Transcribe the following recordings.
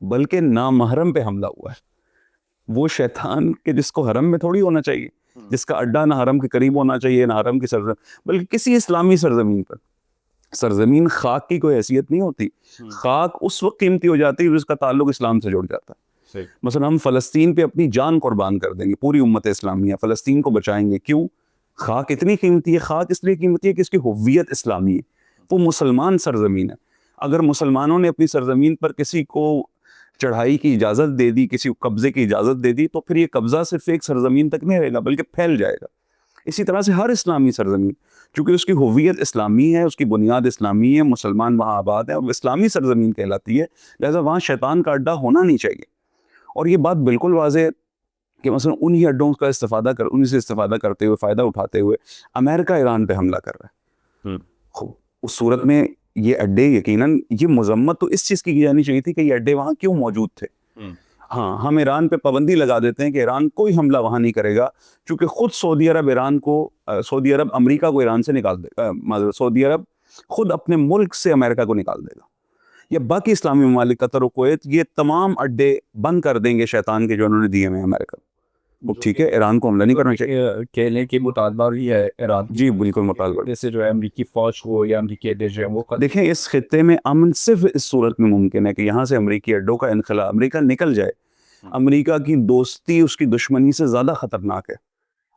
بلکہ نامحرم پہ حملہ ہوا ہے. وہ شیطان کہ جس کو حرم میں تھوڑی ہونا چاہیے, جس کا اڈا نہ حرم کے قریب ہونا چاہیے نہ حرم کی سرزمین, بلکہ کسی اسلامی سرزمین پر. سرزمین خاک کی کوئی حیثیت نہیں ہوتی, خاک اس وقت قیمتی ہو جاتی ہے جس کا تعلق اسلام سے جڑ جاتا ہے. مثلا ہم فلسطین پہ اپنی جان قربان کر دیں گے, پوری امت اسلامیہ فلسطین کو بچائیں گے. کیوں؟ خاک اتنی قیمتی ہے. خاک اس لیے قیمتی ہے کہ اس کی ہویت اسلامی ہے, وہ مسلمان سرزمین ہے. اگر مسلمانوں نے اپنی سرزمین پر کسی کو چڑھائی کی اجازت دے دی, کسی کو قبضے کی اجازت دے دی, تو پھر یہ قبضہ صرف ایک سرزمین تک نہیں رہے گا بلکہ پھیل جائے گا. اسی طرح سے ہر اسلامی سرزمین, چونکہ اس کی ہویت اسلامی ہے, اس کی بنیاد اسلامی ہے, مسلمان وہاں آباد ہیں اور اسلامی سرزمین کہلاتی ہے, لہذا وہاں شیطان کا اڈا ہونا نہیں چاہیے. اور یہ بات بالکل واضح ہے کہ مثلا انہی اڈوں کا انہی سے استفادہ کرتے ہوئے, فائدہ اٹھاتے ہوئے امریکہ ایران پہ حملہ کر رہا ہے. اس صورت میں یہ اڈے یقیناً, یہ مذمت تو اس چیز کی جانی چاہیے تھی کہ یہ اڈے وہاں کیوں موجود تھے. ہاں, ہم ایران پہ پابندی لگا دیتے ہیں کہ ایران کوئی حملہ وہاں نہیں کرے گا, چونکہ خود سعودی عرب امریکہ کو ایران سے نکال دے گا, سعودی عرب خود اپنے ملک سے امریکہ کو نکال دے گا. یا باقی اسلامی ممالک قطر و کویت, یہ تمام اڈے بند کر دیں گے شیطان کے جو انہوں نے دیے ہیں امریکہ کو. ٹھیک ہے, ایران کو حملہ نہیں کرنا چاہیے. کہنے کی مطالبہ بھی ہے ایران, جی بالکل مطالبہ. جیسے جو ہے امریکی فوج ہو یا امریکی اڈے جو ہے وہ دیکھیں, اس خطے میں امن صرف اس صورت میں ممکن ہے کہ یہاں سے امریکی اڈوں کا انخلا, امریکہ نکل جائے. امریکہ کی دوستی اس کی دشمنی سے زیادہ خطرناک ہے.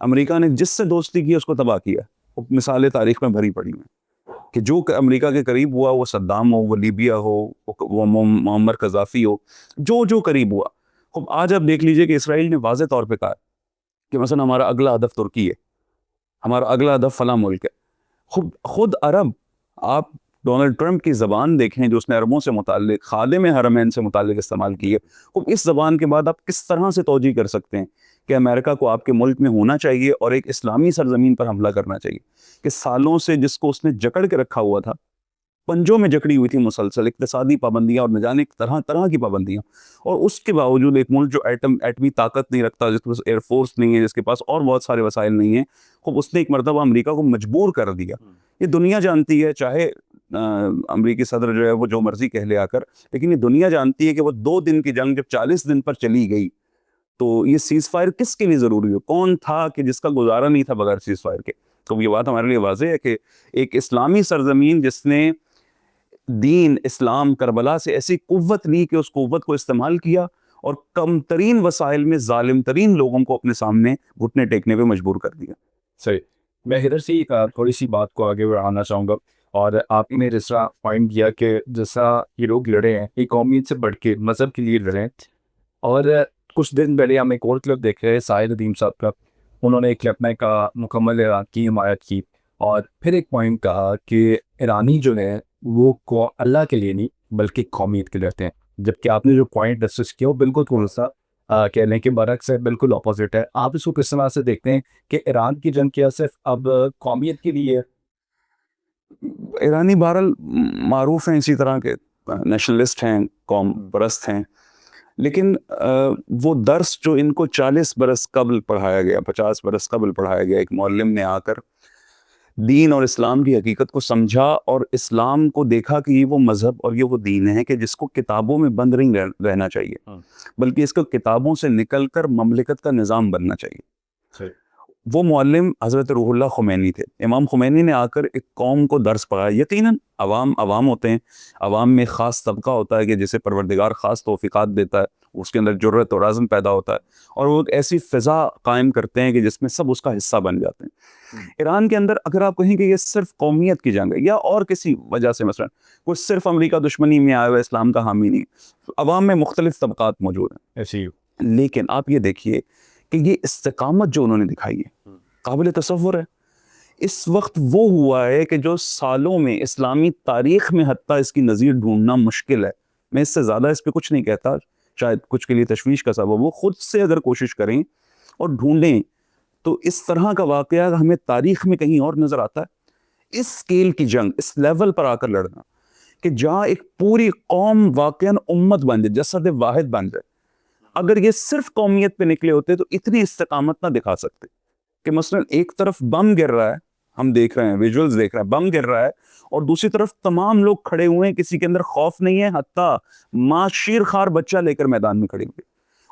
امریکہ نے جس سے دوستی کی اس کو تباہ کیا. مثالیں تاریخ میں بھری پڑی ہیں کہ جو امریکہ کے قریب ہوا, وہ صدام ہو, وہ لیبیا ہو, وہ معمر قذافی ہو, جو قریب ہوا. آج آپ دیکھ لیجئے کہ اسرائیل نے واضح طور پہ کہا کہ مثلا ہمارا اگلا ہدف ترکی ہے, ہمارا اگلا ہدف فلاں ملک ہے. خود عرب, آپ ڈونلڈ ٹرمپ کی زبان دیکھیں جو اس نے عربوں سے متعلق, خادم حرمین سے متعلق استعمال کی ہے. اس زبان کے بعد آپ کس طرح سے توجیہ کر سکتے ہیں کہ امریکہ کو آپ کے ملک میں ہونا چاہیے اور ایک اسلامی سرزمین پر حملہ کرنا چاہیے, کہ سالوں سے جس کو اس نے جکڑ کے رکھا ہوا تھا, پنجوں میں جکڑی ہوئی تھی مسلسل, اقتصادی پابندیاں اور نہ جانے طرح طرح کی پابندیاں, اور اس کے باوجود ایک ملک جو ایٹمی طاقت نہیں رکھتا, جس کے پاس ایئر فورس نہیں ہے, جس کے پاس اور بہت سارے وسائل نہیں ہیں, اس نے ایک مرتبہ امریکہ کو مجبور کر دیا. یہ دنیا جانتی ہے, چاہے امریکی صدر جو ہے وہ جو مرضی کہہ لے آ کر, لیکن یہ دنیا جانتی ہے کہ وہ 2 دن کی جنگ جب 40 دن پر چلی گئی, تو یہ سیز فائر کس کے لیے ضروری ہو؟ کون تھا کہ جس کا گزارا نہیں تھا بغیر سیز فائر کے؟ تو یہ بات ہمارے لیے واضح ہے کہ ایک اسلامی سرزمین جس نے دین اسلام کربلا سے ایسی قوت لی کہ اس قوت کو استعمال کیا اور کم ترین وسائل میں ظالم ترین لوگوں کو اپنے سامنے گھٹنے ٹیکنے پہ مجبور کر دیا. صحیح. میں ادھر سے تھوڑی سی بات کو آگے بڑھانا چاہوں گا, اور آپ نے جس طرح پوائنٹ دیا کہ جیسا یہ لوگ لڑے ہیں, یہ قومیت سے بڑھ کے مذہب کے لیے لڑے ہیں. اور کچھ دن پہلے ہم ایک اور کلپ دیکھ رہے ہیں ساحر ندیم صاحب کا, انہوں نے ایک لبنہ کا مکمل ایران کی حمایت کی, اور پھر ایک پوائنٹ کہا کہ ایرانی جو ہے وہ اللہ کے لیے نہیں بلکہ قومیت کے لیے لڑتے ہیں, جبکہ آپ نے جو پوائنٹ ڈسکس کیا وہ بالکل تھوڑا سا کہنے کے برعکس ہے, بالکل اپوزٹ ہے. آپ اس کو کس طرح سے دیکھتے ہیں کہ ایران کی جنگ کیا صرف اب قومیت کے لیے ہے؟ ایرانی بہرحال معروف ہیں اسی طرح کے نیشنلسٹ ہیں, قوم پرست ہیں, لیکن وہ درس جو ان کو 40 برس قبل پڑھایا گیا, 50 برس قبل پڑھایا گیا, ایک معلم نے آ کر دین اور اسلام کی حقیقت کو سمجھا اور اسلام کو دیکھا کہ یہ وہ مذہب اور یہ وہ دین ہے کہ جس کو کتابوں میں بند نہیں رہنا چاہیے, بلکہ اس کو کتابوں سے نکل کر مملکت کا نظام بننا چاہیے. وہ معلم حضرت روح اللہ خمینی تھے. امام خمینی نے آ کر ایک قوم کو درس پڑھایا. یقیناً عوام ہوتے ہیں, عوام میں خاص طبقہ ہوتا ہے کہ جسے پروردگار خاص توفیقات دیتا ہے, اس کے اندر جرأت اور عزم پیدا ہوتا ہے, اور وہ ایک ایسی فضا قائم کرتے ہیں کہ جس میں سب اس کا حصہ بن جاتے ہیں. ایران کے اندر اگر آپ کہیں کہ یہ صرف قومیت کی جنگ ہے یا اور کسی وجہ سے, مثلا کوئی صرف امریکہ دشمنی میں آیا ہوا اسلام کا حامی نہیں, عوام میں مختلف طبقات موجود ہیں ایسی, لیکن آپ یہ دیکھیے کہ یہ استقامت جو انہوں نے دکھائی ہے قابل تصور ہے. اس وقت وہ ہوا ہے کہ جو سالوں میں اسلامی تاریخ میں حتیٰ اس کی نظیر ڈھونڈنا مشکل ہے. میں اس سے زیادہ اس پہ کچھ نہیں کہتا, شاید کچھ کے لیے تشویش کا سبب ہو. خود سے اگر کوشش کریں اور ڈھونڈیں تو اس طرح کا واقعہ ہمیں تاریخ میں کہیں اور نظر آتا ہے. اس سکیل کی جنگ, اس لیول پر آ کر لڑنا کہ جہاں ایک پوری قوم واقعاً امت بن جائے, جسد واحد بن جائے. اگر یہ صرف قومیت پہ نکلے ہوتے تو اتنی استقامت نہ دکھا سکتے کہ مثلا ایک طرف بم گر رہا ہے, ہم دیکھ رہے ہیں، ویژولز دیکھ رہے ہیں، بم گر رہا ہے، اور دوسری طرف تمام لوگ کھڑے ہوئے ہیں، کسی کے اندر خوف نہیں ہے، حتیٰ ماں شیر خوار بچہ لے کر میدان میں کھڑی ہوئی،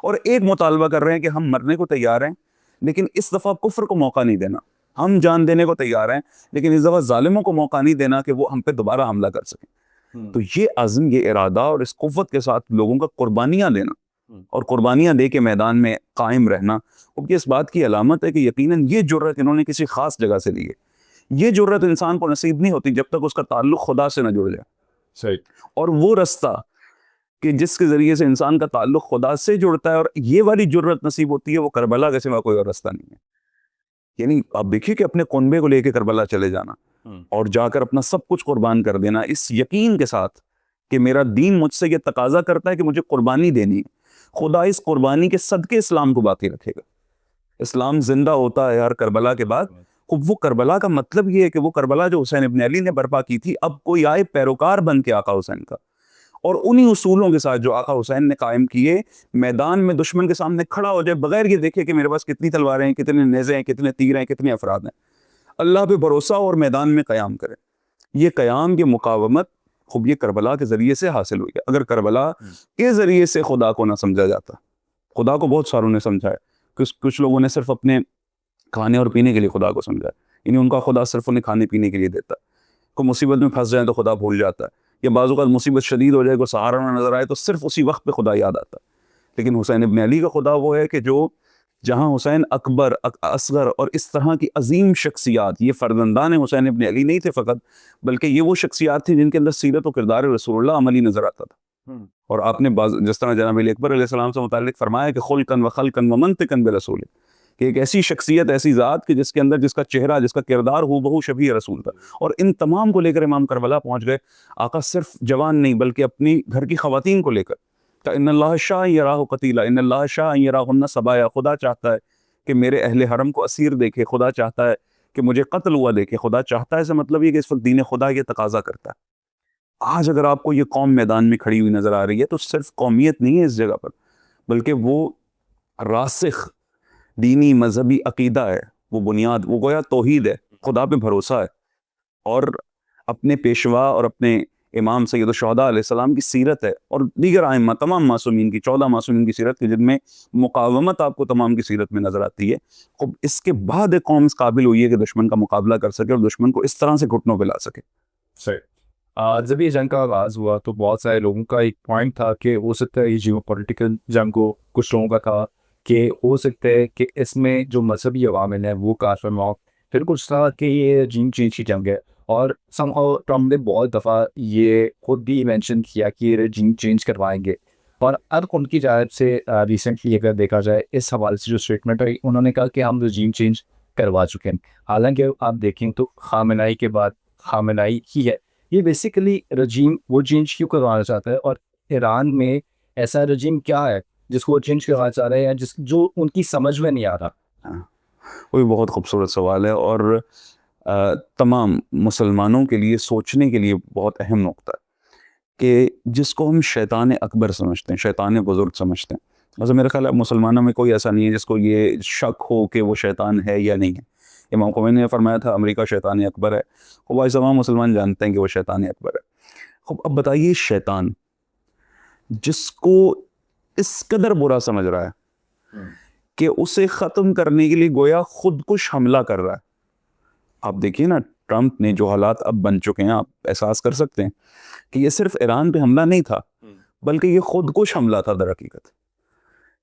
اور ایک مطالبہ کر رہے ہیں کہ ہم مرنے کو تیار ہیں، لیکن اس دفعہ کفر کو موقع نہیں دینا، ہم جان دینے کو تیار ہیں، لیکن اس دفعہ ظالموں کو موقع نہیں دینا کہ وہ ہم پہ دوبارہ حملہ کر سکیں۔ تو یہ عزم، یہ ارادہ اور اس قوت کے ساتھ لوگوں کا قربانیاں دینا اور قربانیاں دے کے میدان میں قائم رہنا، وہ اس بات کی علامت ہے کہ یقیناً یہ جرأت انہوں نے کسی خاص جگہ سے لی ہے۔ یہ جرأت انسان کو نصیب نہیں ہوتی جب تک اس کا تعلق خدا سے نہ جڑ جائے۔ صحیح۔ اور وہ رستہ کہ جس کے ذریعے سے انسان کا تعلق خدا سے جڑتا ہے اور یہ والی جرأت نصیب ہوتی ہے، وہ کربلا کے سوا کوئی اور رستہ نہیں ہے۔ یعنی آپ دیکھیے کہ اپنے کنبے کو لے کے کربلا چلے جانا اور جا کر اپنا سب کچھ قربان کر دینا، اس یقین کے ساتھ کہ میرا دین مجھ سے یہ تقاضا کرتا ہے کہ مجھے قربانی دینی ہے، خدا اس قربانی کے صدقے اسلام کو باقی رکھے گا۔ اسلام زندہ ہوتا ہے ہر کربلا کے بعد۔ وہ کربلا کا مطلب یہ ہے کہ وہ کربلا جو حسین ابن علی نے برپا کی تھی، اب کوئی آئے پیروکار بن کے آقا حسین کا، اور انہی اصولوں کے ساتھ جو آقا حسین نے قائم کیے، میدان میں دشمن کے سامنے کھڑا ہو جائے بغیر یہ دیکھے کہ میرے پاس کتنی تلواریں ہیں، کتنے نیزے ہیں، کتنے تیر ہیں، کتنے افراد ہیں، اللہ پہ بھروسہ اور میدان میں قیام کرے۔ یہ قیام، یہ مقاومت خوب یہ کربلا کے ذریعے سے حاصل ہوئی ہے۔ اگر کربلا کے ذریعے سے خدا کو نہ سمجھا جاتا، خدا کو بہت ساروں نے سمجھا ہے، کچھ لوگوں نے صرف اپنے کھانے اور پینے کے لیے خدا کو سمجھا ہے، یعنی ان کا خدا صرف انہیں کھانے پینے کے لیے دیتا ہے، کوئی مصیبت میں پھنس جائے تو خدا بھول جاتا ہے، یا بعض اوقات مصیبت شدید ہو جائے، کوئی سہارا نہ نظر آئے تو صرف اسی وقت پہ خدا یاد آتا ہے۔ لیکن حسین ابن علی کا خدا وہ ہے کہ جو جہاں حسین اکبر، اصغر اور اس طرح کی عظیم شخصیات، یہ فرزندان حسین ابن علی نہیں تھے فقط، بلکہ یہ وہ شخصیات تھیں جن کے اندر سیرت و کردار رسول اللہ عملی نظر آتا تھا۔ اور آپ نے جس طرح جناب علی اکبر علیہ السلام سے متعلق فرمایا کہ خلقن و خلقن و منطقن برسول، کہ ایک ایسی شخصیت، ایسی ذات کہ جس کے اندر جس کا چہرہ، جس کا کردار ہو بہو شبیہ رسول تھا۔ اور ان تمام کو لے کر امام کربلا پہنچ گئے۔ آقا صرف جوان نہیں بلکہ اپنی گھر کی خواتین کو لے کر، کہ ان اللہ شاء یراہ قتیلا، ان اللہ شاء یراہن سبایا، خدا چاہتا ہے کہ میرے اہل حرم کو اسیر دیکھے، خدا چاہتا ہے کہ مجھے قتل ہوا دیکھے، خدا چاہتا ہے، سے مطلب یہ کہ اس وقت دین خدا یہ تقاضا کرتا ہے۔ آج اگر آپ کو یہ قوم میدان میں کھڑی ہوئی نظر آ رہی ہے تو صرف قومیت نہیں ہے اس جگہ پر، بلکہ وہ راسخ دینی مذہبی عقیدہ ہے، وہ بنیاد، وہ گویا توحید ہے، خدا پہ بھروسہ ہے، اور اپنے پیشوا اور اپنے امام سید الشہداء علیہ السلام کی سیرت ہے، اور دیگر ائمہ، تمام معصومین کی، 14 معصومین کی سیرت ہے، جن میں مقاومت آپ کو تمام کی سیرت میں نظر آتی ہے۔ اب اس کے بعد ایک قوم اس قابل ہوئی ہے کہ دشمن کا مقابلہ کر سکے اور دشمن کو اس طرح سے گھٹنوں پہ لا سکے۔ صحیح۔ جب یہ جنگ کا آغاز ہوا تو بہت سارے لوگوں کا ایک پوائنٹ تھا کہ ہو سکتا ہے یہ جیو پولیٹیکل جنگ ہو، کچھ لوگوں کا تھا کہ ہو سکتا ہے کہ اس میں جو مذہبی عوامل ہیں وہ کافر ہو، پھر کچھ تھا کہ یہ رجیم چینج کی جنگ ہے، اور سم ہاؤ ٹرمپ نے بہت دفعہ یہ خود بھی مینشن کیا کہ یہ رجیم چینج کروائیں گے، اور اب ان کی جانب سے ریسنٹلی اگر دیکھا جائے اس حوالے سے جو اسٹیٹمنٹ ہے، انہوں نے کہا کہ ہم رجیم چینج کروا چکے ہیں۔ حالانکہ آپ دیکھیں تو خامنائی کے بعد خامنائی ہی ہے، یہ بیسیکلی رجیم وہ چینج کیوں کروانا چاہتا ہے، اور ایران میں ایسا رجیم کیا ہے جس کو وہ چینج کروانا چاہ رہے ہیں جو ان کی سمجھ میں نہیں آ رہا؟ وہ بھی بہت خوبصورت سوال ہے، اور تمام مسلمانوں کے لیے سوچنے کے لیے بہت اہم نقطہ ہے کہ جس کو ہم شیطان اکبر سمجھتے ہیں، شیطان بزرگ سمجھتے ہیں، ویسے میرا خیال ہے مسلمانوں میں کوئی ایسا نہیں ہے جس کو یہ شک ہو کہ وہ شیطان ہے یا نہیں ہے۔ امام خمینی نے فرمایا تھا امریکہ شیطان اکبر ہے، خوب آج تمام مسلمان جانتے ہیں کہ وہ شیطان اکبر ہے۔ خوب اب بتائیے، شیطان جس کو اس قدر برا سمجھ رہا ہے کہ اسے ختم کرنے کے لیے گویا خود کش حملہ کر رہا ہے۔ آپ دیکھیے نا، ٹرمپ نے جو حالات اب بن چکے ہیں، آپ احساس کر سکتے ہیں کہ یہ صرف ایران پہ حملہ نہیں تھا، بلکہ یہ خود کش حملہ تھا در حقیقت،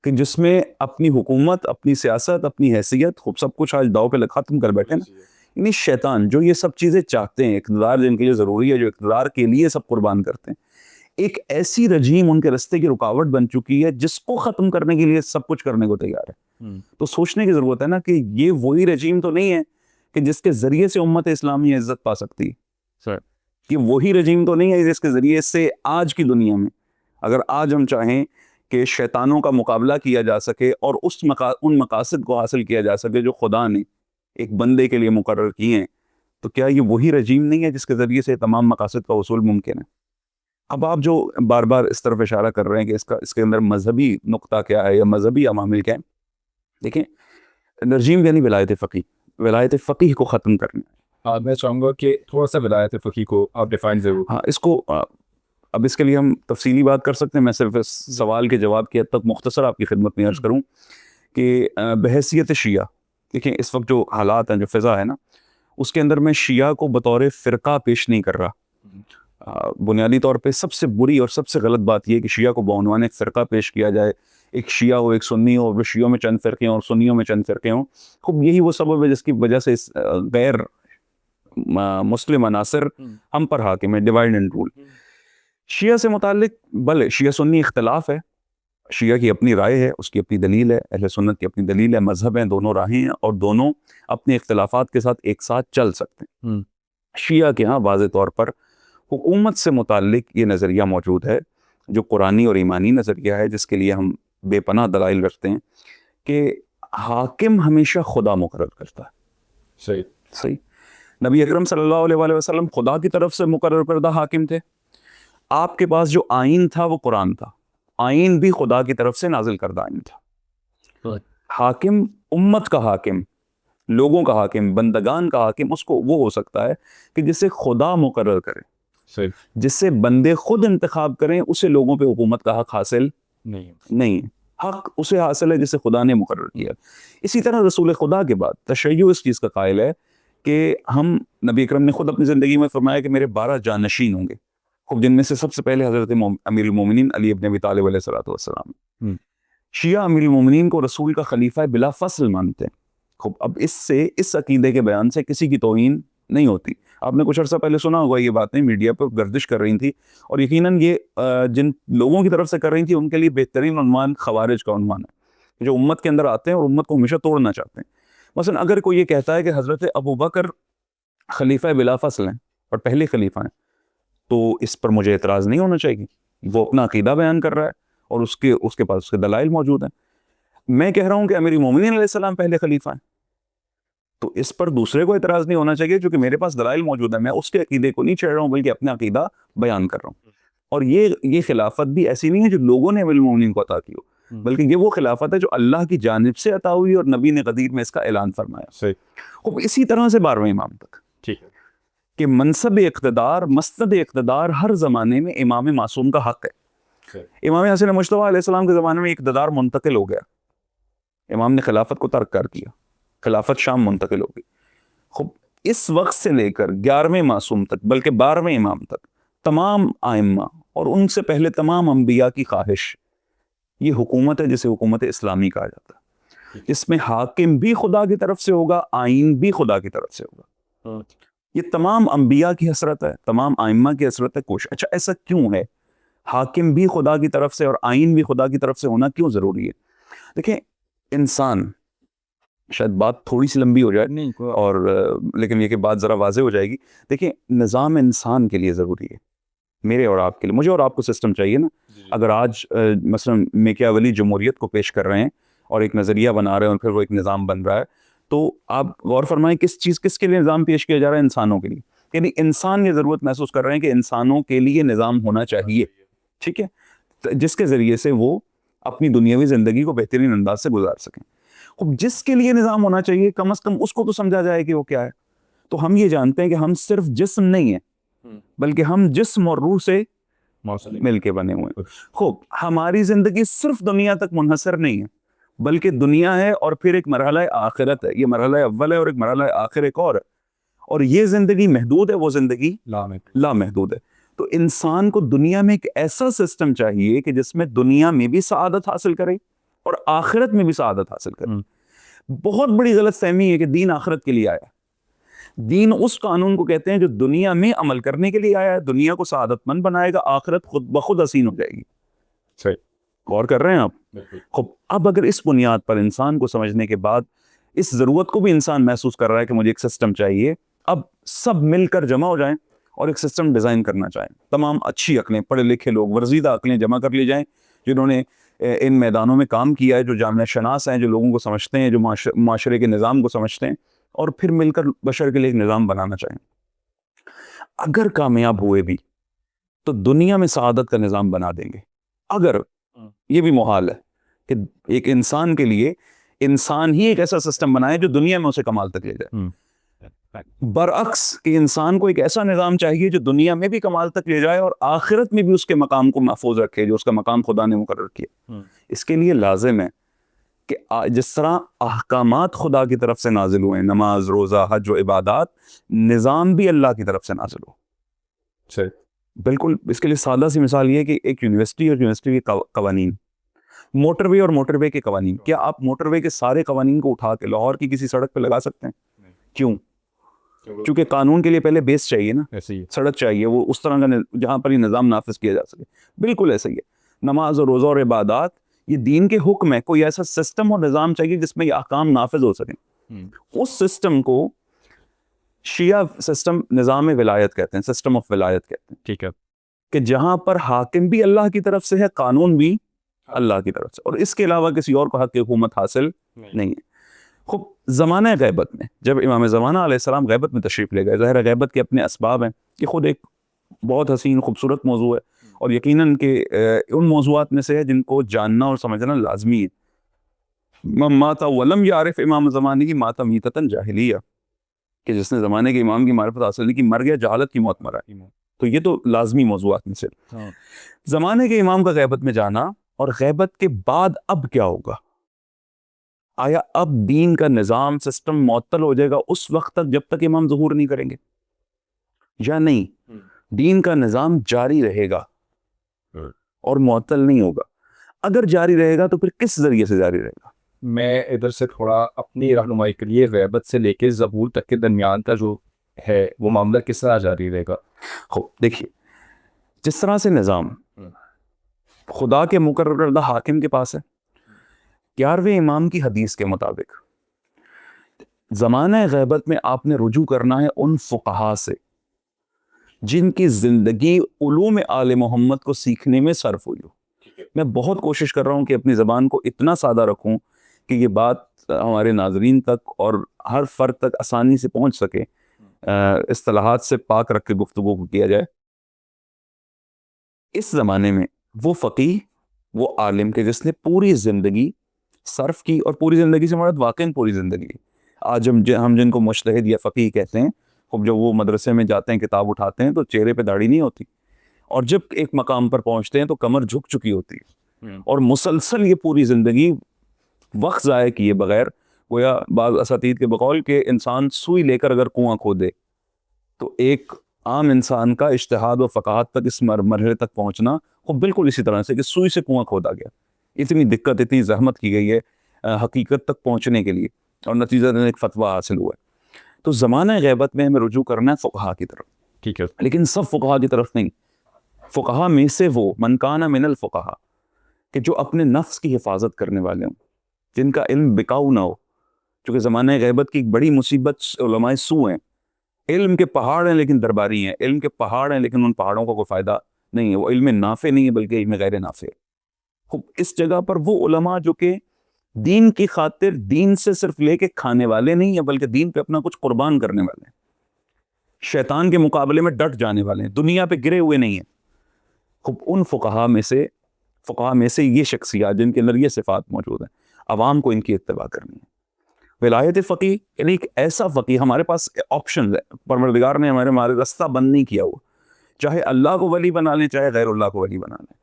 کہ جس میں اپنی حکومت، اپنی سیاست، اپنی حیثیت، خوب سب کچھ آج داؤ پہ ختم کر بیٹھے نا۔ یعنی شیطان جو یہ سب چیزیں چاہتے ہیں، اقتدار جن کے لیے ضروری ہے، جو اقتدار کے لیے سب قربان کرتے ہیں، ایک ایسی رجیم ان کے رستے کی رکاوٹ بن چکی ہے جس کو ختم کرنے کے لیے سب کچھ کرنے کو تیار ہے۔ تو سوچنے کی ضرورت ہے نا کہ یہ وہی رجیم تو نہیں ہے کہ جس کے ذریعے سے امت اسلامی عزت پا سکتی ہے، کہ وہی رجیم تو نہیں ہے جس کے ذریعے سے آج کی دنیا میں اگر آج ہم چاہیں کہ شیطانوں کا مقابلہ کیا جا سکے اور ان مقاصد کو حاصل کیا جا سکے جو خدا نے ایک بندے کے لیے مقرر کیے ہیں، تو کیا یہ وہی رجیم نہیں ہے جس کے ذریعے سے تمام مقاصد کا حصول ممکن ہے؟ اب آپ جو بار بار اس طرف اشارہ کر رہے ہیں کہ اس کے اندر مذہبی نقطہ کیا ہے یا مذہبی عوامل کیا ہیں، دیکھیں، رجیم یعنی ولایت فقیہ، ولایت فقیہ کو ختم کرنا ہے۔ میں چاہوں گا کہ تھوڑا سا ولایت فقیہ کو آپ ڈیفائن ضرور. ہاں اس کو اب اس کے لیے ہم تفصیلی بات کر سکتے ہیں. میں صرف اس سوال کے جواب کی حد تک مختصر آپ کی خدمت میں عرض کروں کہ بحیثیت شیعہ، دیکھیں اس وقت جو حالات ہیں، جو فضا ہے نا، اس کے اندر میں شیعہ کو بطور فرقہ پیش نہیں کر رہا. بنیادی طور پہ سب سے بری اور سب سے غلط بات یہ ہے کہ شیعہ کو بعنوان ایک فرقہ پیش کیا جائے. ایک شیعہ ہو، ایک سنی ہو، اور شیعوں میں چند فرقے ہوں اور سنیوں میں چند فرقے ہوں. خوب یہی وہ سبب ہے جس کی وجہ سے غیر مسلم عناصر ہم پر حاکم ہے، ڈیوائڈ اینڈ رول. شیعہ سے متعلق بلے شیعہ سنی اختلاف ہے، شیعہ کی اپنی رائے ہے، اس کی اپنی دلیل ہے، اہل سنت کی اپنی دلیل ہے، مذہب ہیں، دونوں راہیں ہیں اور دونوں اپنے اختلافات کے ساتھ ایک ساتھ چل سکتے ہیں. شیعہ کے ہاں واضح طور پر حکومت سے متعلق یہ نظریہ موجود ہے جو قرآنی اور ایمانی نظریہ ہے، جس کے لیے ہم بے پناہ دلائل رکھتے ہیں کہ حاکم ہمیشہ خدا مقرر کرتا ہے. صحیح. نبی اکرم صلی اللہ علیہ وآلہ وسلم خدا کی طرف سے مقرر کردہ حاکم تھے. آپ کے پاس جو آئین تھا وہ قرآن تھا، آئین بھی خدا کی طرف سے نازل کردہ آئین تھا. حاکم امت کا حاکم، لوگوں کا حاکم، بندگان کا حاکم اس کو وہ ہو سکتا ہے کہ جسے خدا مقرر کرے. جس سے بندے خود انتخاب کریں، اسے لوگوں پہ حکومت کا حق حاصل نہیں. حق اسے حاصل ہے جسے خدا نے مقرر کیا. اسی طرح رسول خدا کے بعد تشیع اس چیز کا قائل ہے کہ ہم، نبی اکرم نے خود اپنی زندگی میں فرمایا کہ میرے 12 جانشین ہوں گے، خوب جن میں سے سب سے پہلے حضرت امیر المومنین علی ابن ابی طالب علیہ السلام. شیعہ امیر المومنین کو رسول کا خلیفہ بلا فصل مانتے ہیں. خوب اب اس عقیدے کے بیان سے کسی کی توہین نہیں ہوتی. آپ نے کچھ عرصہ پہلے سنا ہوگا یہ باتیں میڈیا پہ گردش کر رہی تھی، اور یقیناً یہ جن لوگوں کی طرف سے کر رہی تھی ان کے لیے بہترین عنوان خوارج کا عنوان ہے، جو امت کے اندر آتے ہیں اور امت کو ہمیشہ توڑنا چاہتے ہیں. مثلا اگر کوئی یہ کہتا ہے کہ حضرت ابو بکر خلیفہ بلا فصل ہیں اور پہلے خلیفہ ہیں، تو اس پر مجھے اعتراض نہیں ہونا چاہیے. وہ اپنا عقیدہ بیان کر رہا ہے اور اس کے پاس اس کے دلائل موجود ہیں. میں کہہ رہا ہوں کہ امیر المومنین علیہ السلام پہلے خلیفہ ہیں، تو اس پر دوسرے کو اعتراض نہیں ہونا چاہیے کیونکہ میرے پاس دلائل موجود ہیں. میں اس کے عقیدے کو نہیں چھیڑ رہا ہوں بلکہ اپنا عقیدہ بیان کر رہا ہوں. اور یہ خلافت بھی ایسی نہیں ہے جو لوگوں نے امیر المومنین کو عطا کی ہو، بلکہ یہ وہ خلافت ہے جو اللہ کی جانب سے عطا ہوئی اور نبی نے غدیر میں اس کا اعلان فرمایا. خوب اسی طرح سے 12ویں امام تک کہ منصب اقتدار، مسند اقتدار ہر زمانے میں امام معصوم کا حق ہے. امام حسن مجتبیٰ علیہ السلام کے زمانے میں اقتدار منتقل ہو گیا، امام نے خلافت کو ترک کر دیا، خلافت شام منتقل ہو گئی. خوب اس وقت سے لے کر 11ویں معصوم تک، بلکہ 12ویں امام تک، تمام ائمہ اور ان سے پہلے تمام انبیاء کی خواہش یہ حکومت ہے جسے حکومت اسلامی کہا جاتا ہے. اس میں حاکم بھی خدا کی طرف سے ہوگا، آئین بھی خدا کی طرف سے ہوگا. یہ تمام انبیاء کی حسرت ہے، تمام ائمہ کی حسرت ہے. اچھا ایسا کیوں ہے؟ حاکم بھی خدا کی طرف سے اور آئین بھی خدا کی طرف سے ہونا کیوں ضروری ہے؟ دیکھیں انسان، شاید بات تھوڑی سی لمبی ہو جائے اور لیکن یہ کہ بات ذرا واضح ہو جائے گی. دیکھیں نظام انسان کے لیے ضروری ہے، میرے اور آپ کے لیے. مجھے اور آپ کو سسٹم چاہیے نا. اگر آج مثلا میکیاولی جمہوریت کو پیش کر رہے ہیں اور ایک نظریہ بنا رہے ہیں اور پھر وہ ایک نظام بن رہا ہے، تو آپ غور فرمائیں کس کے لیے نظام پیش کیا جا رہا ہے؟ انسانوں کے لیے. یعنی انسان یہ ضرورت محسوس کر رہے ہیں کہ انسانوں کے لیے نظام ہونا چاہیے، ٹھیک ہے، جس کے ذریعے سے وہ اپنی دنیاوی زندگی کو بہترین انداز سے گزار سکیں. جس کے لیے نظام ہونا چاہیے کم از کم اس کو تو سمجھا جائے کہ وہ کیا ہے. تو ہم یہ جانتے ہیں کہ ہم صرف جسم نہیں ہیں بلکہ ہم جسم اور روح سے مل کے بنے ہوئے ہیں. خوب ہماری زندگی صرف دنیا تک منحصر نہیں ہے بلکہ دنیا ہے اور پھر ایک مرحلہ آخرت ہے. یہ مرحلہ اول ہے اور ایک مرحلہ آخر ایک اور یہ زندگی محدود ہے، وہ زندگی لامحدود ہے. تو انسان کو دنیا میں ایک ایسا سسٹم چاہیے کہ جس میں دنیا میں بھی سعادت حاصل کرے اور آخرت میں بھی سعادت حاصل کرے. بہت بڑی غلط فہمی ہے کہ دین آخرت کے لیے آیا. دین اس قانون کو کہتے ہیں جو دنیا میں عمل کرنے کے لیے آیا ہے، دنیا کو سعادت مند بنائے گا، آخرت خود بخود حسین ہو جائے گی. صحیح غور کر رہے ہیں آپ؟ خب اب اگر اس بنیاد پر انسان کو سمجھنے کے بعد اس ضرورت کو بھی انسان محسوس کر رہا ہے کہ مجھے ایک سسٹم چاہیے، اب سب مل کر جمع ہو جائیں اور ایک سسٹم ڈیزائن کرنا چاہیں. تمام اچھی عقلیں، پڑھے لکھے لوگ، ورزیدہ عقلیں جمع کر لی جائیں جنہوں نے ان میدانوں میں کام کیا ہے، جو جامعہ شناس ہیں، جو لوگوں کو سمجھتے ہیں، جو معاشرے کے نظام کو سمجھتے ہیں، اور پھر مل کر بشر کے لیے ایک نظام بنانا چاہیں. اگر کامیاب ہوئے بھی تو دنیا میں سعادت کا نظام بنا دیں گے. اگر یہ بھی محال ہے کہ ایک انسان کے لیے انسان ہی ایک ایسا سسٹم بنائے جو دنیا میں اسے کمال تک لے جائے. برعکس کہ انسان کو ایک ایسا نظام چاہیے جو دنیا میں بھی کمال تک لے جائے اور آخرت میں بھی اس کے مقام کو محفوظ رکھے، جو اس کا مقام خدا نے مقرر کیا۔ اس کے لیے لازم ہے کہ جس طرح احکامات خدا کی طرف سے نازل ہوئے، نماز، روزہ، حج و عبادات، نظام بھی اللہ کی طرف سے نازل ہو۔ بالکل اس کے لیے سادہ سی مثال یہ ہے کہ ایک یونیورسٹی اور یونیورسٹی کے قوانین، موٹر وے اور موٹر وے کے قوانین، کیا آپ موٹر وے کے سارے قوانین کو اٹھا کے لاہور کی کسی سڑک پہ لگا سکتے ہیں؟ کیوں؟ چونکہ قانون کے لیے پہلے بیس چاہیے نا، سڑک چاہیے، وہ اس طرح کا جہاں پر یہ نظام نافذ کیا جا سکے۔ بالکل ایسا ہی ہے نماز اور روزہ اور عبادات، یہ دین کے حکم ہے، کوئی ایسا سسٹم اور نظام چاہیے جس میں یہ احکام نافذ ہو سکیں۔ اس سسٹم کو شیعہ سسٹم نظام ولایت کہتے ہیں، سسٹم آف ولایت کہتے ہیں، ٹھیک ہے، کہ جہاں پر حاکم بھی اللہ کی طرف سے ہے، قانون بھی اللہ کی طرف سے، اور اس کے علاوہ کسی اور کو حق حکومت حاصل نہیں ہے۔ خوب زمانہ غیبت میں جب امام زمانہ علیہ السلام غیبت میں تشریف لے گئے، ظاہر ہے غیبت کے اپنے اسباب ہیں، یہ خود ایک بہت حسین خوبصورت موضوع ہے، اور یقیناً کہ ان موضوعات میں سے ہے جن کو جاننا اور سمجھنا لازمی ہے۔ من مات ولم یعرف امام زمانے کی مات میتۃ جاہلیہ، کہ جس نے زمانے کے امام کی معرفت حاصل نہیں کی مر گیا جہالت کی موت مرا۔ تو یہ تو لازمی موضوعات میں سے۔ زمانے کے امام کا غیبت میں جانا، اور غیبت کے بعد اب کیا ہوگا؟ آیا اب دین کا نظام سسٹم معطل ہو جائے گا اس وقت تک جب تک امام ظہور نہیں کریں گے، یا نہیں دین کا نظام جاری رہے گا اور معطل نہیں ہوگا؟ اگر جاری رہے گا تو پھر کس ذریعے سے جاری رہے گا؟ میں ادھر سے تھوڑا اپنی رہنمائی کے لیے غیبت سے لے کے ظہور تک کے درمیان کا جو ہے وہ معاملہ کس طرح جاری رہے گا؟ خوب دیکھیے، جس طرح سے نظام خدا کے مقرر کردہ حاکم کے پاس ہے، 11ویں امام کی حدیث کے مطابق زمانہ غیبت میں آپ نے رجوع کرنا ہے ان فقہا سے جن کی زندگی علوم آل محمد کو سیکھنے میں صرف ہوئی ہو۔ میں بہت کوشش کر رہا ہوں کہ اپنی زبان کو اتنا سادہ رکھوں کہ یہ بات ہمارے ناظرین تک اور ہر فرد تک آسانی سے پہنچ سکے، اصطلاحات سے پاک رکھ کے گفتگو کو کیا جائے۔ اس زمانے میں وہ فقیہ، وہ عالم کہ جس نے پوری زندگی صرف کی، اور پوری زندگی سے مراد واقعاً پوری زندگی۔ آج ہم جن کو مجتہد یا فقیہ کہتے ہیں، خب جب وہ مدرسے میں جاتے ہیں کتاب اٹھاتے ہیں تو چہرے پہ داڑھی نہیں ہوتی، اور جب ایک مقام پر پہنچتے ہیں تو کمر جھک چکی ہوتی ہے، اور مسلسل یہ پوری زندگی وقت ضائع کیے بغیر، گویا بعض اساتید کے بقول کہ انسان سوئی لے کر اگر کنواں کھودے تو ایک عام انسان کا اجتہاد و فقاہت تک اس مرحلے تک پہنچنا وہ بالکل اسی طرح سے کہ سوئی سے کنواں کھودا گیا۔ اتنی دقت، اتنی زحمت کی گئی ہے حقیقت تک پہنچنے کے لیے، اور نتیجہ ایک فتویٰ حاصل ہوا ہے۔ تو زمانہ غیبت میں ہمیں رجوع کرنا ہے فقہا کی طرف، ٹھیک ہے، لیکن سب فقہا کی طرف نہیں۔ فقہا میں سے وہ من کان من الفقہا کہ جو اپنے نفس کی حفاظت کرنے والے ہوں، جن کا علم بکاؤ نہ ہو، چونکہ زمانہ غیبت کی ایک بڑی مصیبت علماء سو ہیں، علم کے پہاڑ ہیں لیکن درباری ہیں، علم کے پہاڑ ہیں لیکن ان پہاڑوں کا کوئی فائدہ نہیں ہے، وہ علم نافع نہیں ہے بلکہ علم غیر نافع ہے۔ خوب اس جگہ پر وہ علماء جو کہ دین کی خاطر دین سے صرف لے کے کھانے والے نہیں ہیں بلکہ دین پہ اپنا کچھ قربان کرنے والے ہیں، شیطان کے مقابلے میں ڈٹ جانے والے ہیں، دنیا پہ گرے ہوئے نہیں ہیں۔ خوب ان فقہا میں سے یہ شخصیات جن کے اندر یہ صفات موجود ہیں، عوام کو ان کی اتباع کرنی ہے۔ ولایت فقیہ یعنی ایک ایسا فقیہ، ہمارے پاس آپشنز ہے، پروردگار نے ہمارے رستہ بند نہیں کیا ہوا، چاہے اللہ کو ولی بنا لیں چاہے غیر اللہ کو ولی بنا لیں،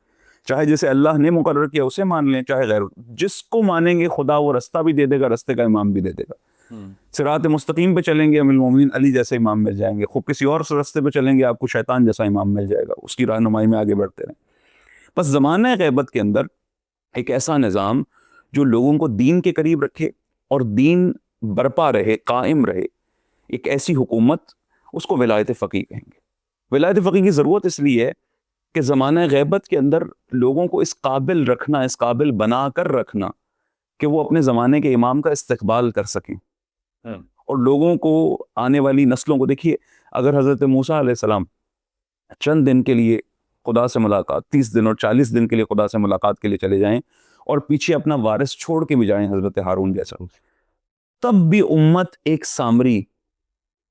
چاہے جسے اللہ نے مقرر کیا اسے مان لیں چاہے غیر، جس کو مانیں گے خدا وہ رستہ بھی دے دے گا، رستے کا امام بھی دے دے گا۔ صراط مستقیم پہ چلیں گے ام المومنین علی جیسے امام مل جائیں گے، خوب کسی اور رستے پہ چلیں گے آپ کو شیطان جیسا امام مل جائے گا، اس کی رہنمائی میں آگے بڑھتے رہیں۔ بس زمانہ غیبت کے اندر ایک ایسا نظام جو لوگوں کو دین کے قریب رکھے اور دین برپا رہے، قائم رہے، ایک ایسی حکومت، اس کو ولایت فقیہ کہیں گے۔ ولایت فقیہ کی ضرورت اس لیے ہے کہ زمانہ غیبت کے اندر لوگوں کو اس قابل رکھنا، اس قابل بنا کر رکھنا کہ وہ اپنے زمانے کے امام کا استقبال کر سکیں، اور لوگوں کو، آنے والی نسلوں کو، دیکھیے اگر حضرت موسیٰ علیہ السلام چند دن کے لیے خدا سے ملاقات، 30 دن اور 40 دن کے لیے خدا سے ملاقات کے لیے چلے جائیں اور پیچھے اپنا وارث چھوڑ کے بھی جائیں حضرت ہارون جیسا، تب بھی امت ایک سامری،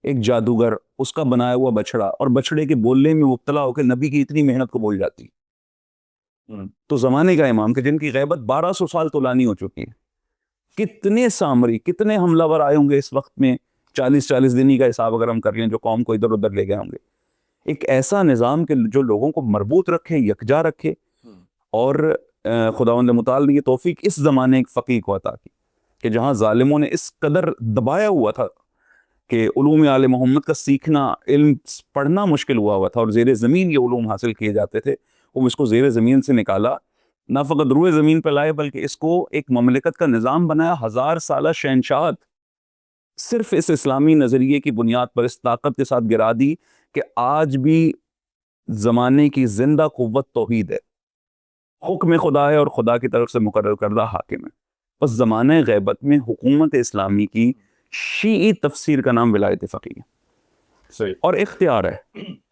ایک جادوگر، اس کا بنایا ہوا بچڑا اور بچڑے کے بولنے میں مبتلا ہو کے نبی کی اتنی محنت کو بول جاتی۔ تو زمانے کا امام کہ جن کی غیبت 1200 سال طولانی ہو چکی ہے، کتنے سامری، کتنے حملہ ور آئے ہوں گے اس وقت میں 40 دن ہی کا حساب اگر ہم کر لیں جو قوم کو ادھر ادھر لے گئے ہوں گے. ایک ایسا نظام کہ جو لوگوں کو مربوط رکھے, یکجا رکھے. اور خداوند متعال نے یہ توفیق اس زمانے ایک فقیہ کو عطا کی کہ جہاں ظالموں نے اس قدر دبایا ہوا تھا کہ علوم آل محمد کا سیکھنا, علم پڑھنا مشکل ہوا تھا, اور زیر زمین یہ علوم حاصل کیے جاتے تھے, وہ اس کو زیر زمین سے نکالا, نہ فقط روئے زمین پہ لائے بلکہ اس کو ایک مملکت کا نظام بنایا. 1000 سالہ شہنشاہت صرف اس اسلامی نظریے کی بنیاد پر اس طاقت کے ساتھ گرا دی کہ آج بھی زمانے کی زندہ قوت توحید ہے, حکم خدا ہے اور خدا کی طرف سے مقرر کردہ حاکم ہے. بس زمانہ غیبت میں حکومت اسلامی کی شیعی تفسیر کا نام ولایت فقیہ صحیح. اور اختیار ہے.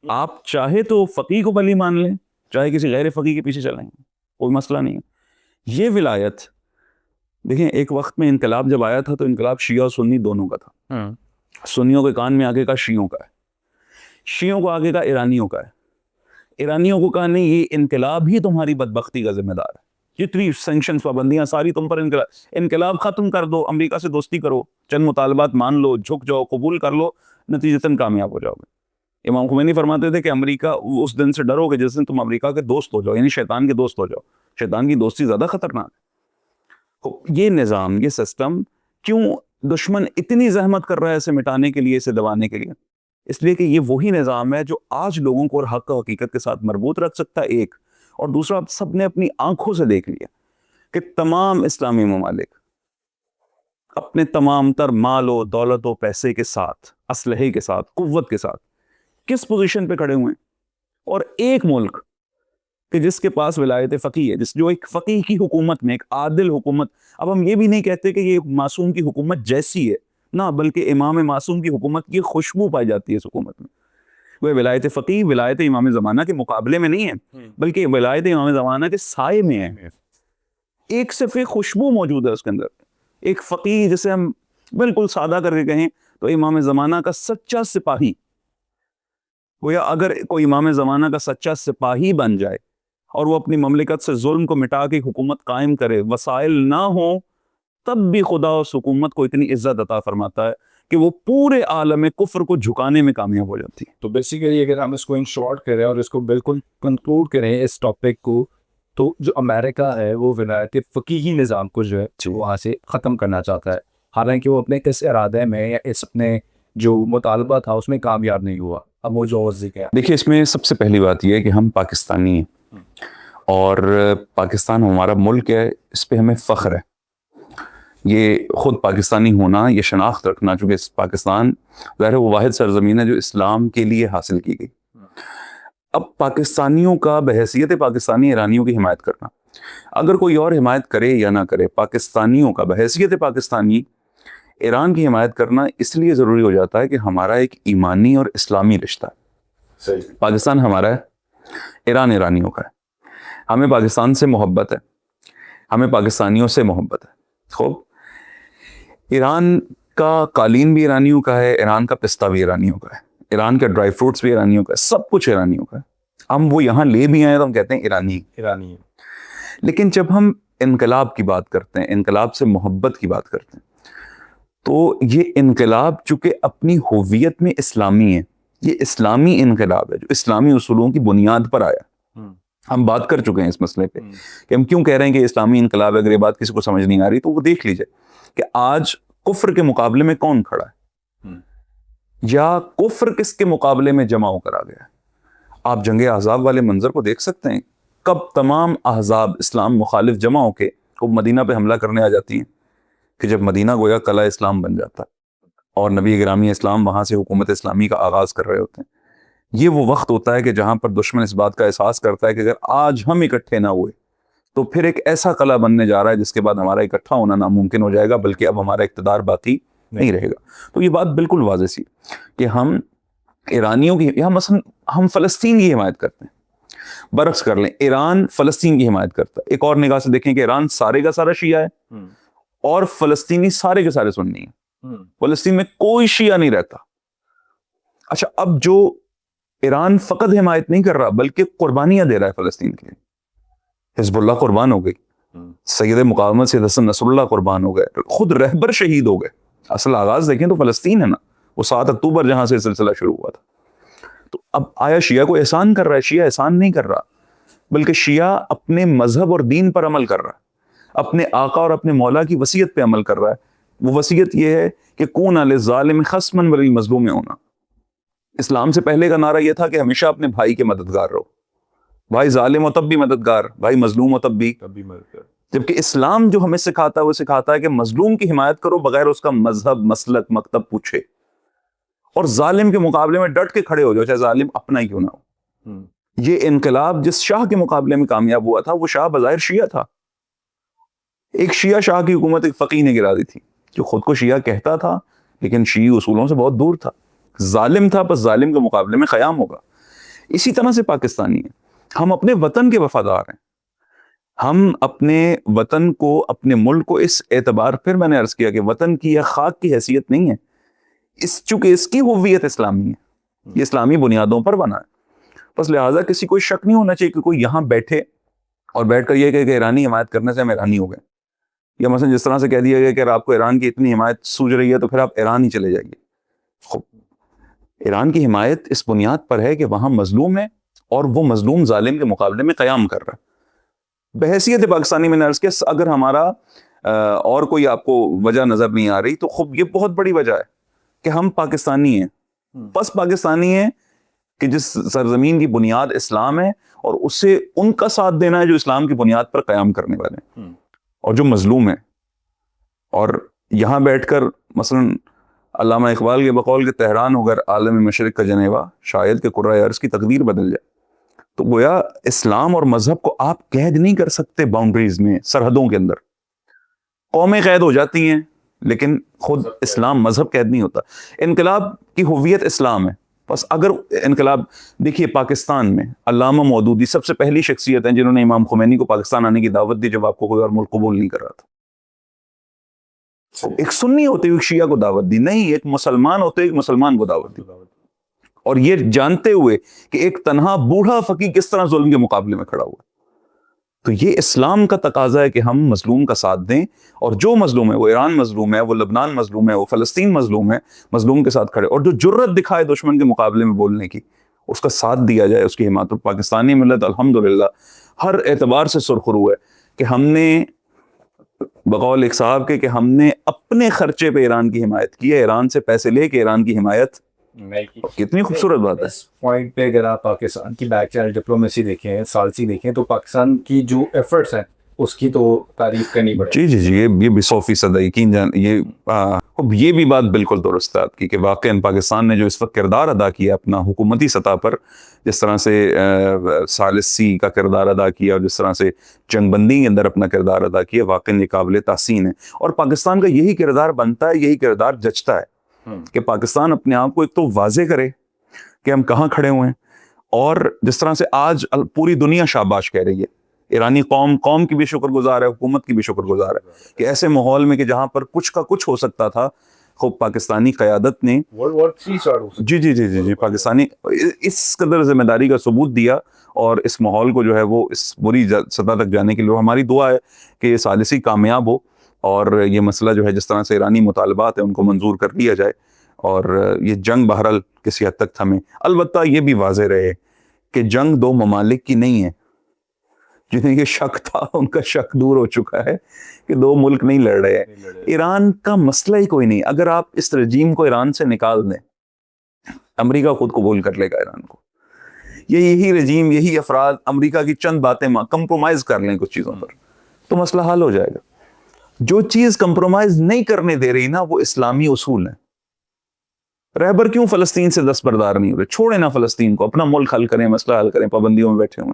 آپ چاہے تو فقیہ کو ولی مان لیں, چاہے کسی غیر فقیہ کے پیچھے چلیں, کوئی مسئلہ نہیں ہے. یہ ولایت دیکھیں, ایک وقت میں انقلاب جب آیا تھا تو انقلاب شیعہ اور سنی دونوں کا تھا. سنیوں کے کان میں آگے کا شیعوں کا ہے, شیعوں کو آگے کا ایرانیوں کا ہے. ایرانیوں کو کہا نہیں, یہ انقلاب ہی تمہاری بدبختی کا ذمہ دار ہے. جتنی سینکشنز پابندیاں ساری تم پر, انقلاب ختم کر دو, امریکہ سے دوستی کرو, چند مطالبات مان لو, جھک جاؤ, قبول کر لو, نتیجتاً کامیاب ہو جاؤ گے. امام خمینی فرماتے تھے کہ امریکہ اس دن سے ڈرو گے جس دن تم امریکہ کے دوست ہو جاؤ, یعنی شیطان کے دوست ہو جاؤ. شیطان کی دوستی زیادہ خطرناک ہے. یہ نظام, یہ سسٹم کیوں دشمن اتنی زحمت کر رہا ہے اسے مٹانے کے لیے, اسے دبانے کے لیے؟ اس لیے کہ یہ وہی نظام ہے جو آج لوگوں کو اور حق و حقیقت کے ساتھ مربوط رکھ سکتا ہے, ایک. اور دوسرا, سب نے اپنی آنکھوں سے دیکھ لیا کہ تمام اسلامی ممالک اپنے تمام تر مال و دولت و پیسے کے ساتھ, اسلحے کے ساتھ, قوت کے ساتھ کس پوزیشن پہ کھڑے ہوئے ہیں. اور ایک ملک کہ جس کے پاس ولایت فقیہ ہے, جو ایک فقیہ کی حکومت میں, ایک عادل حکومت. اب ہم یہ بھی نہیں کہتے کہ یہ معصوم کی حکومت جیسی ہے, نہ, بلکہ امام معصوم کی حکومت کی خوشبو پائی جاتی ہے اس حکومت میں. وہ ولایت فقیہ ولایت امام زمانہ کے مقابلے میں نہیں ہے, بلکہ ولایت امام زمانہ کے سائے میں ہے. ایک صرف ایک خوشبو موجود ہے اس کے اندر. ایک فقیہ جسے ہم بالکل سادہ کر کے کہیں تو امام زمانہ کا سچا سپاہی, گویا اگر کوئی امام زمانہ کا سچا سپاہی بن جائے اور وہ اپنی مملکت سے ظلم کو مٹا کے حکومت قائم کرے, وسائل نہ ہوں, تب بھی خدا اس حکومت کو اتنی عزت عطا فرماتا ہے کہ وہ پورے عالم کفر کو جھکانے میں کامیاب ہو جاتی ہے. تو بیسیکلی اگر ہم اس کو ان شارٹ کریں اور اس کو بالکل کنکلوڈ کریں اس ٹاپک کو, تو جو امریکہ ہے وہ ولایت فقیہی نظام کو جو ہے وہاں سے ختم کرنا چاہتا ہے, حالانکہ وہ اپنے کس ارادے میں یا اس اپنے جو مطالبہ تھا اس میں کامیاب نہیں ہوا. اب وہ جو ذکر ہے, دیکھیے, اس میں سب سے پہلی بات یہ ہے کہ ہم پاکستانی ہیں اور پاکستان ہمارا ملک ہے, اس پہ ہمیں فخر ہے. یہ خود پاکستانی ہونا, یہ شناخت رکھنا, چونکہ پاکستان ظاہر ہے وہ واحد سرزمین ہے جو اسلام کے لیے حاصل کی گئی. اب پاکستانیوں کا بحیثیت پاکستانی ایرانیوں کی حمایت کرنا, اگر کوئی اور حمایت کرے یا نہ کرے, پاکستانیوں کا بحیثیت پاکستانی ایران کی حمایت کرنا اس لیے ضروری ہو جاتا ہے کہ ہمارا ایک ایمانی اور اسلامی رشتہ ہے. پاکستان ہمارا ہے, ایران ایرانیوں کا ہے. ہمیں پاکستان سے محبت ہے, ہمیں پاکستانیوں سے محبت ہے. خوب, ایران کا قالین بھی ایرانیوں کا ہے, ایران کا پستہ بھی ایرانیوں کا ہے, ایران کا ڈرائی فروٹس بھی ایرانیوں کا ہے, سب کچھ ایرانیوں کا ہے. ہم وہ یہاں لے بھی آئے تو ہم کہتے ہیں ایرانی. لیکن جب ہم انقلاب کی بات کرتے ہیں, انقلاب سے محبت کی بات کرتے ہیں, تو یہ انقلاب چونکہ اپنی ہویت میں اسلامی ہے, یہ اسلامی انقلاب ہے جو اسلامی اصولوں کی بنیاد پر آیا. ہم بات کر چکے ہیں اس مسئلے پہ کہ ہم کیوں کہہ رہے ہیں کہ اسلامی انقلاب ہے. اگر یہ بات کسی کو سمجھ نہیں آ رہی تو وہ دیکھ لیجئے کہ آج کفر کے مقابلے میں کون کھڑا ہے, یا کفر کس کے مقابلے میں جمع ہو کر آ گیا ہے. آپ جنگ احزاب والے منظر کو دیکھ سکتے ہیں, کب تمام احزاب اسلام مخالف جمع ہو کے وہ مدینہ پہ حملہ کرنے آ جاتی ہیں, کہ جب مدینہ گویا قلعہ اسلام بن جاتا ہے اور نبی گرامی اسلام وہاں سے حکومت اسلامی کا آغاز کر رہے ہوتے ہیں. یہ وہ وقت ہوتا ہے کہ جہاں پر دشمن اس بات کا احساس کرتا ہے کہ اگر آج ہم اکٹھے نہ ہوئے تو پھر ایک ایسا قلعہ بننے جا رہا ہے جس کے بعد ہمارا اکٹھا ہونا ناممکن ہو جائے گا, بلکہ اب ہمارا اقتدار باقی نہیں رہے گا. تو یہ بات بالکل واضح سی کہ ہم ایرانیوں کی, یا مثلا ہم فلسطین کی حمایت کرتے ہیں, برعکس کر لیں, ایران فلسطین کی حمایت کرتا ہے. ایک اور نگاہ سے دیکھیں کہ ایران سارے کا سارا شیعہ ہے اور فلسطینی سارے کے سارے سنی ہیں. فلسطین میں کوئی شیعہ نہیں رہتا. اچھا, اب جو ایران فقط حمایت نہیں کر رہا بلکہ قربانیاں دے رہا ہے فلسطین کے لیے. حزب اللہ قربان ہو گئی, سید مقاومت سید حسن نصر اللہ قربان ہو گئے, خود رہبر شہید ہو گئے. اصل آغاز دیکھیں تو فلسطین ہے نا. وہ 7 اکتوبر جہاں سے سلسلہ شروع ہوا تھا. تو اب آیا شیعہ کو احسان کر رہا ہے؟ شیعہ احسان نہیں کر رہا، بلکہ شیعہ اپنے مذہب اور دین پر عمل کر رہا ہے، اپنے آقا اور اپنے مولا کی وصیت پہ عمل کر رہا ہے. وہ وصیت یہ ہے کہ کون للظالم خصما وللمظلوم ہونا. اسلام سے پہلے کا نعرہ یہ تھا کہ ہمیشہ اپنے بھائی کے مددگار رہو، بھائی ظالم ہو تب بھی مددگار، بھائی مظلوم ہو تب بھی مدد. جبکہ اسلام جو ہمیں سکھاتا ہے وہ سکھاتا ہے کہ مظلوم کی حمایت کرو بغیر اس کا مذہب، مسلک، مکتب پوچھے، اور ظالم کے مقابلے میں ڈٹ کے کھڑے ہو جاؤ چاہے ظالم اپنا ہی کیوں نہ ہو. یہ انقلاب جس شاہ کے مقابلے میں کامیاب ہوا تھا وہ شاہ بظاہر شیعہ تھا. ایک شیعہ شاہ کی حکومت ایک فقیہ نے گرا دی تھی جو خود کو شیعہ کہتا تھا لیکن شیعی اصولوں سے بہت دور تھا، ظالم تھا، بس ظالم کے مقابلے میں قیام ہوگا. اسی طرح سے پاکستانی ہیں، ہم اپنے وطن کے وفادار ہیں، ہم اپنے وطن کو، اپنے ملک کو اس اعتبار، پھر میں نے عرض کیا کہ وطن کی یا خاک کی حیثیت نہیں ہے، چونکہ اس کی ہویت اسلامی ہے، یہ اسلامی بنیادوں پر بنا ہے. بس لہٰذا کسی کو شک نہیں ہونا چاہیے کہ کوئی یہاں بیٹھے اور بیٹھ کر یہ کہے کہ ایرانی حمایت کرنے سے ہم ایرانی ہو گئے، یا مثلا جس طرح سے کہہ دیا گیا کہ اگر آپ کو ایران کی اتنی حمایت سوج رہی ہے تو پھر آپ ایران ہی چلے جائیے. خب ایران کی حمایت اس بنیاد پر ہے کہ وہاں مظلوم ہے اور وہ مظلوم ظالم کے مقابلے میں قیام کر رہا ہے. بحیثیت پاکستانی میں نے عرض کیا اگر ہمارا اور کوئی آپ کو وجہ نظر نہیں آ رہی تو خب یہ بہت بڑی وجہ ہے کہ ہم پاکستانی ہیں، بس پاکستانی ہیں کہ جس سرزمین کی بنیاد اسلام ہے اور اسے ان کا ساتھ دینا ہے جو اسلام کی بنیاد پر قیام کرنے والے ہیں اور جو مظلوم ہیں. اور یہاں بیٹھ کر مثلا علامہ اقبال کے بقول کے تہران ہو کر عالم مشرق کا جنیوا، شاید کہ قرۂ ارض کی تقدیر بدل جائے. تو گویا اسلام اور مذہب کو آپ قید نہیں کر سکتے باؤنڈریز میں، سرحدوں کے اندر. قومیں قید ہو جاتی ہیں لیکن خود اسلام مذہب قید نہیں ہوتا. انقلاب کی ہویت اسلام ہے. بس اگر انقلاب دیکھیے پاکستان میں علامہ مودودی سب سے پہلی شخصیت ہیں جنہوں نے امام خمینی کو پاکستان آنے کی دعوت دی جب آپ کو کوئی اور ملک قبول نہیں کر رہا تھا. ایک سنی ہوتے ہوئے شیعہ کو دعوت دی نہیں، ایک مسلمان ہوتے ہوئے ایک مسلمان کو دعوت دی، اور یہ جانتے ہوئے کہ ایک تنہا بوڑھا فقیہ کس طرح ظلم کے مقابلے میں کھڑا ہوا. تو یہ اسلام کا تقاضا ہے کہ ہم مظلوم کا ساتھ دیں، اور جو مظلوم ہے، وہ ایران مظلوم ہے، وہ لبنان مظلوم ہے، وہ فلسطین مظلوم ہے، مظلوم کے ساتھ کھڑے، اور جو جرت دکھائے دشمن کے مقابلے میں بولنے کی اس کا ساتھ دیا جائے، اس کی حمایت. پاکستانی ملت الحمدللہ ہر اعتبار سے سرخرو ہے کہ ہم نے بقول ایک صاحب کے کہ ہم نے اپنے خرچے پہ ایران کی حمایت کی ہے، ایران سے پیسے لے کے ایران کی حمایت. کتنی خوبصورت بات ہے. اس پوائنٹ پہ اگر آپ پاکستان کی بیک چینل ڈپلومیسی دیکھیں، ثالثی دیکھیں، تو پاکستان کی جو ایفرٹس ہیں اس کی تو تعریف کرنی پڑے. جی یہ بھی 100% یقین جان، یہ بھی بات بالکل درست ہے آپ کی کہ واقعاً پاکستان نے جو اس وقت کردار ادا کیا اپنا حکومتی سطح پر، جس طرح سے ثالثی کا کردار ادا کیا اور جس طرح سے جنگ بندی کے اندر اپنا کردار ادا کیا، واقعاً یہ قابل تحسین ہے. اور پاکستان کا یہی کردار بنتا ہے، یہی کردار جچتا ہے کہ پاکستان اپنے آپ کو ایک تو واضح کرے کہ ہم کہاں کھڑے ہوئے ہیں، اور جس طرح سے آج پوری دنیا شاباش کہہ رہی ہے، ایرانی قوم کی بھی شکر گزار ہے، حکومت کی بھی شکر گزار ہے کہ ایسے ماحول میں کہ جہاں پر کچھ کا کچھ ہو سکتا تھا، خوب پاکستانی قیادت نے جی پاکستانی اس قدر ذمہ داری کا ثبوت دیا، اور اس ماحول کو جو ہے وہ اس بری سطح تک جانے کے لیے ہماری دعا ہے کہ یہ ثالثی کامیاب ہو، اور یہ مسئلہ جو ہے جس طرح سے ایرانی مطالبات ہیں ان کو منظور کر لیا جائے، اور یہ جنگ بہرحال کسی حد تک تھمے. البتہ یہ بھی واضح رہے کہ جنگ دو ممالک کی نہیں ہے. جنہیں یہ شک تھا ان کا شک دور ہو چکا ہے کہ دو ملک نہیں لڑ رہے ہیں. ایران کا مسئلہ ہی کوئی نہیں. اگر آپ اس رجیم کو ایران سے نکال دیں، امریکہ خود قبول کر لے گا ایران کو. یہی رجیم، یہی افراد امریکہ کی چند باتیں کمپرومائز کر لیں کچھ چیزوں پر تو مسئلہ حل ہو جائے گا. جو چیز کمپرومائز نہیں کرنے دے رہی نا وہ اسلامی اصول ہیں. رہبر کیوں فلسطین سے دستبردار نہیں ہو رہے؟ چھوڑیں نا فلسطین کو، اپنا ملک حل کریں، مسئلہ حل کریں. پابندیوں میں بیٹھے ہوئے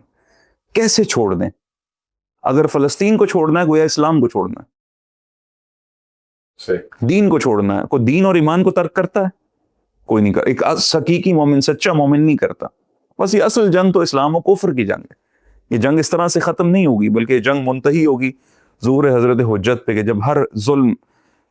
کیسے چھوڑ دیں؟ اگر فلسطین کو چھوڑنا ہے گویا اسلام کو چھوڑنا ہے، دین کو چھوڑنا ہے. کوئی دین اور ایمان کو ترک کرتا ہے؟ کوئی نہیں کرتا. ایک حقیقی مومن، سچا مومن نہیں کرتا. بس یہ اصل جنگ تو اسلام و کفر کی جنگ ہے. یہ جنگ اس طرح سے ختم نہیں ہوگی بلکہ یہ جنگ منتہی ہوگی ظہور حضرت حجت پہ کہ جب ہر ظلم،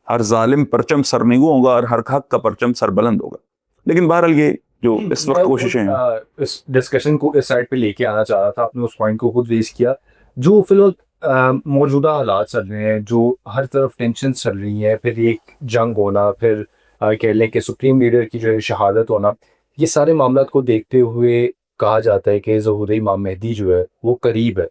ہر ظالم پرچم سرنگو ہوگا اور ہر حق کا پرچم سر بلند ہوگا. لیکن بہرحال یہ جو اس وقت کوششیں ہیں، اس ڈسکشن کو اس سائڈ پہ لے کے آنا چاہ رہا تھا. آپ نے اس پوائنٹ کو خود ریز کیا. جو فی الوقت موجودہ حالات چل رہے ہیں، جو ہر طرف ٹینشن چل رہی ہیں، پھر ایک جنگ ہونا، پھر کہہ لیں کہ سپریم لیڈر کی جو ہے شہادت ہونا، یہ سارے معاملات کو دیکھتے ہوئے کہا جاتا ہے کہ ظہور امام مہدی جو ہے وہ قریب ہے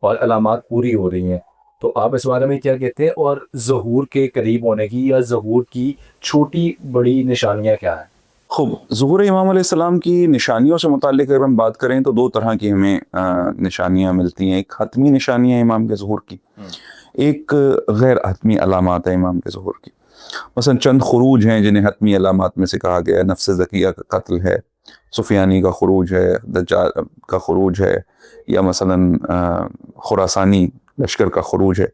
اور علامات پوری ہو رہی ہیں. تو آپ اس بارے میں کیا کہتے ہیں، اور ظہور کے قریب ہونے کی یا ظہور کی چھوٹی بڑی نشانیاں کیا ہیں؟ خوب، ظہور امام علیہ السلام کی نشانیوں سے متعلق اگر ہم بات کریں تو دو طرح کی ہمیں نشانیاں ملتی ہیں. ایک حتمی نشانی ہے امام کے ظہور کی، ایک غیر حتمی علامات ہیں امام کے ظہور کی. مثلا چند خروج ہیں جنہیں حتمی علامات میں سے کہا گیا ہے. نفس زکیہ کا قتل ہے، سفیانی کا خروج ہے، دجال کا خروج ہے، یا مثلا خراسانی لشکر کا خروج ہے.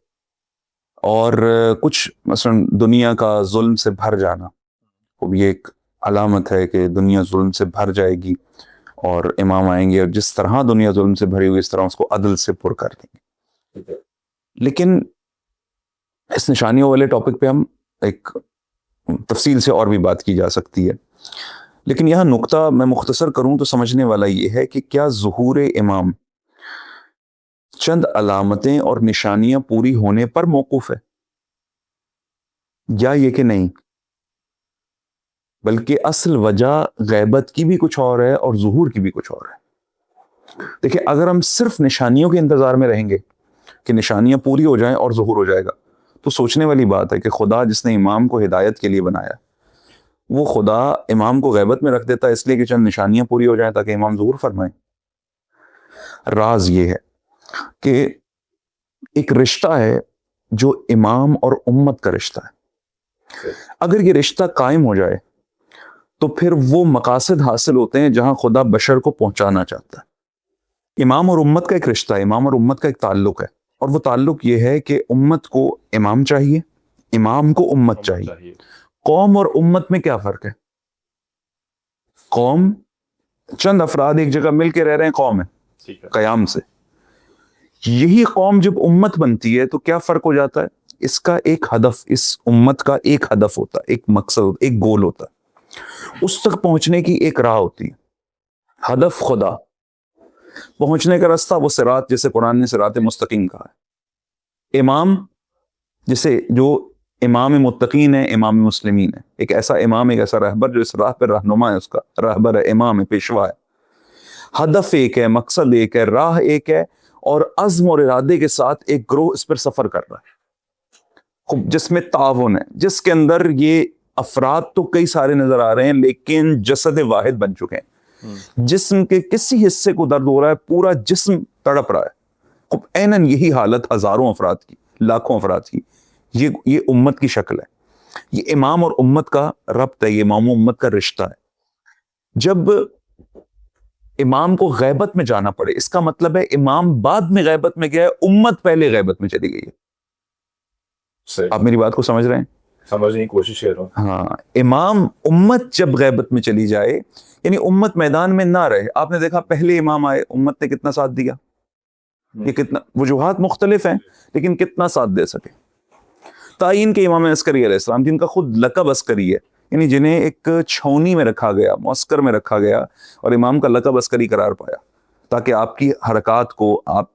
اور کچھ مثلا دنیا کا ظلم سے بھر جانا، وہ بھی ایک علامت ہے کہ دنیا ظلم سے بھر جائے گی اور امام آئیں گے اور جس طرح دنیا ظلم سے بھری ہوئی اس طرح اس کو عدل سے پر کر دیں گے. لیکن اس نشانیوں والے ٹاپک پہ ہم ایک تفصیل سے اور بھی بات کی جا سکتی ہے، لیکن یہاں نقطہ میں مختصر کروں تو سمجھنے والا یہ ہے کہ کیا ظہور امام چند علامتیں اور نشانیاں پوری ہونے پر موقوف ہے، یا یہ کہ نہیں، بلکہ اصل وجہ غیبت کی بھی کچھ اور ہے اور ظہور کی بھی کچھ اور ہے. دیکھیں، اگر ہم صرف نشانیوں کے انتظار میں رہیں گے کہ نشانیاں پوری ہو جائیں اور ظہور ہو جائے گا، تو سوچنے والی بات ہے کہ خدا جس نے امام کو ہدایت کے لیے بنایا، وہ خدا امام کو غیبت میں رکھ دیتا ہے اس لیے کہ چند نشانیاں پوری ہو جائیں تاکہ امام ظہور فرمائیں. راز یہ ہے کہ ایک رشتہ ہے جو امام اور امت کا رشتہ ہے. اگر یہ رشتہ قائم ہو جائے تو پھر وہ مقاصد حاصل ہوتے ہیں جہاں خدا بشر کو پہنچانا چاہتا ہے. امام اور امت کا ایک رشتہ ہے، امام اور امت کا ایک تعلق ہے، اور وہ تعلق یہ ہے کہ امت کو امام چاہیے، امام کو امت چاہیے. قوم اور امت میں کیا فرق ہے؟ قوم چند افراد ایک جگہ مل کے رہ رہے ہیں، قوم ہے قیام سے. یہی قوم جب امت بنتی ہے تو کیا فرق ہو جاتا ہے؟ اس کا ایک ہدف، اس امت کا ایک ہدف ہوتا ہے، ایک مقصد، ایک گول ہوتا ہے، اس تک پہنچنے کی ایک راہ ہوتی ہے. ہدف خدا، پہنچنے کا راستہ وہ صراط، جسے قرآن نے صراط مستقیم کہا ہے. امام جسے جو امام متقین ہے، امام مسلمین ہے، ایک ایسا امام، ایک ایسا رہبر جو اس راہ پر رہنما ہے، اس کا رہبر ہے، امام ہے، پیشوا ہے. ہدف ایک ہے، مقصد ایک ہے، راہ ایک ہے، اور عزم اور ارادے کے ساتھ ایک گروہ اس پر سفر کر رہا ہے، جس میں تعاون ہے، جس کے اندر یہ افراد تو کئی سارے نظر آ رہے ہیں لیکن جسد واحد بن چکے ہیں. جسم کے کسی حصے کو درد ہو رہا ہے، پورا جسم تڑپ رہا ہے. عیناً یہی حالت ہزاروں افراد کی، لاکھوں افراد کی. یہ امت کی شکل ہے، یہ امام اور امت کا ربط ہے، یہ امام و امت کا رشتہ ہے. جب امام کو غیبت میں جانا پڑے، اس کا مطلب ہے امام بعد میں غیبت میں گیا ہے، امت پہلے غیبت میں چلی گئی ہے. آپ میری بات کو سمجھ رہے ہیں؟ سمجھنے کی کوشش کر رہا ہوں. ہاں، امام امت جب غیبت میں چلی جائے، یعنی امت میدان میں نہ رہے. آپ نے دیکھا پہلے امام آئے، امت نے کتنا ساتھ دیا، یہ کتنا، وجوہات مختلف ہیں لیکن کتنا ساتھ دے سکے. تعین کے امام عسکری علیہ السلام، جن کا خود لقب عسکری ہے، یعنی جنہیں ایک چھاونی میں رکھا گیا، معسکر میں رکھا گیا اور امام کا لقب عسکری قرار پایا تاکہ آپ کی حرکات کو، آپ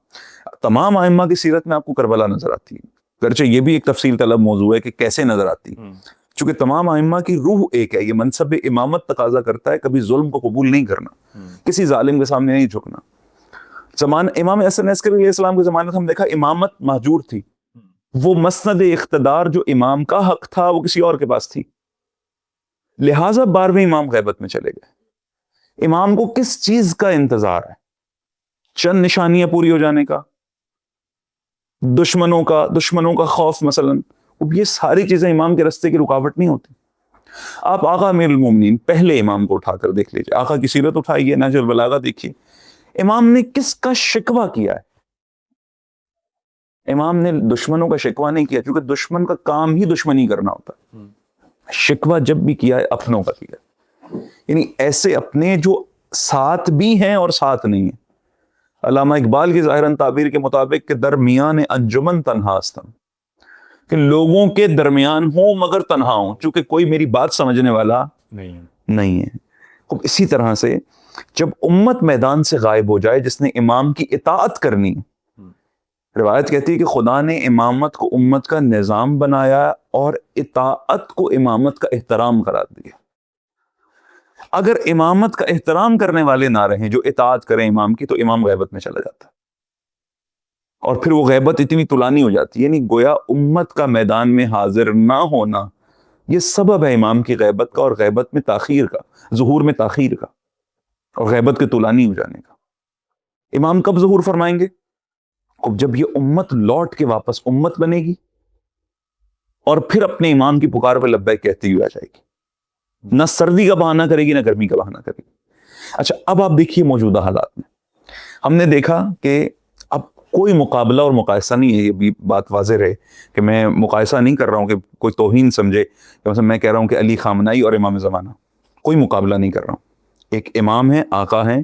تمام ائمہ کی سیرت میں آپ کو کربلا نظر آتی ہے. گرچہ یہ بھی ایک تفصیل طلب موضوع ہے کہ کیسے نظر آتی، چونکہ تمام ائمہ کی روح ایک ہے. یہ منصب امامت تقاضا کرتا ہے کبھی ظلم کو قبول نہیں کرنا، کسی ظالم کے سامنے نہیں جھکنا. امام حسن عسکری علیہ السلام کے زمانے میں ہم دیکھا امامت مہجور تھی. وہ مسند اقتدار جو امام کا حق تھا وہ کسی اور کے پاس تھی، لہٰذا 12ویں امام غیبت میں چلے گئے. امام کو کس چیز کا انتظار ہے؟ چند نشانیاں پوری ہو جانے کا، دشمنوں کا خوف مثلا. یہ ساری چیزیں امام کے راستے کی رکاوٹ نہیں ہوتی. آپ آقا امیر المومنین پہلے امام کو اٹھا کر دیکھ لیجیے، آقا کی سیرت اٹھائیے، نہج البلاغہ دیکھیے، امام نے کس کا شکوہ کیا ہے؟ امام نے دشمنوں کا شکوہ نہیں کیا، کیونکہ دشمن کا کام ہی دشمنی کرنا ہوتا ہے. شکوہ جب بھی کیا ہے اپنوں کا کیا ہے، یعنی ایسے اپنے جو ساتھ بھی ہیں اور ساتھ نہیں ہیں. علامہ اقبال کی ظاہراً تعبیر کے مطابق کہ درمیان انجمن تنہا ہستم، کہ لوگوں کے درمیان ہوں مگر تنہا ہوں، چونکہ کوئی میری بات سمجھنے والا نہیں ہے. اسی طرح سے جب امت میدان سے غائب ہو جائے، جس نے امام کی اطاعت کرنی ہے، روایت کہتی ہے کہ خدا نے امامت کو امت کا نظام بنایا اور اطاعت کو امامت کا احترام قرار دیا. اگر امامت کا احترام کرنے والے نہ رہیں جو اطاعت کریں امام کی، تو امام غیبت میں چلا جاتا ہے، اور پھر وہ غیبت اتنی طولانی ہو جاتی ہے. یعنی گویا امت کا میدان میں حاضر نہ ہونا یہ سبب ہے امام کی غیبت کا، اور غیبت میں تاخیر کا، ظہور میں تاخیر کا، اور غیبت کے طولانی ہو جانے کا. امام کب ظہور فرمائیں گے؟ جب یہ امت لوٹ کے واپس امت بنے گی، اور پھر اپنے امام کی پکار پہ لبیک کہتی ہوئی آ جائے گی. نہ سردی کا بہانہ کرے گی، نہ گرمی کا بہانہ کرے گی. اچھا، اب آپ دیکھیے موجودہ حالات میں ہم نے دیکھا کہ اب کوئی مقابلہ اور مقایسہ نہیں ہے. یہ بھی بات واضح رہے کہ میں مقایسہ نہیں کر رہا ہوں کہ کوئی توہین سمجھے کہ مثلا میں کہہ رہا ہوں کہ علی خامنائی اور امام زمانہ، کوئی مقابلہ نہیں کر رہا ہوں. ایک امام ہے، آقا ہیں،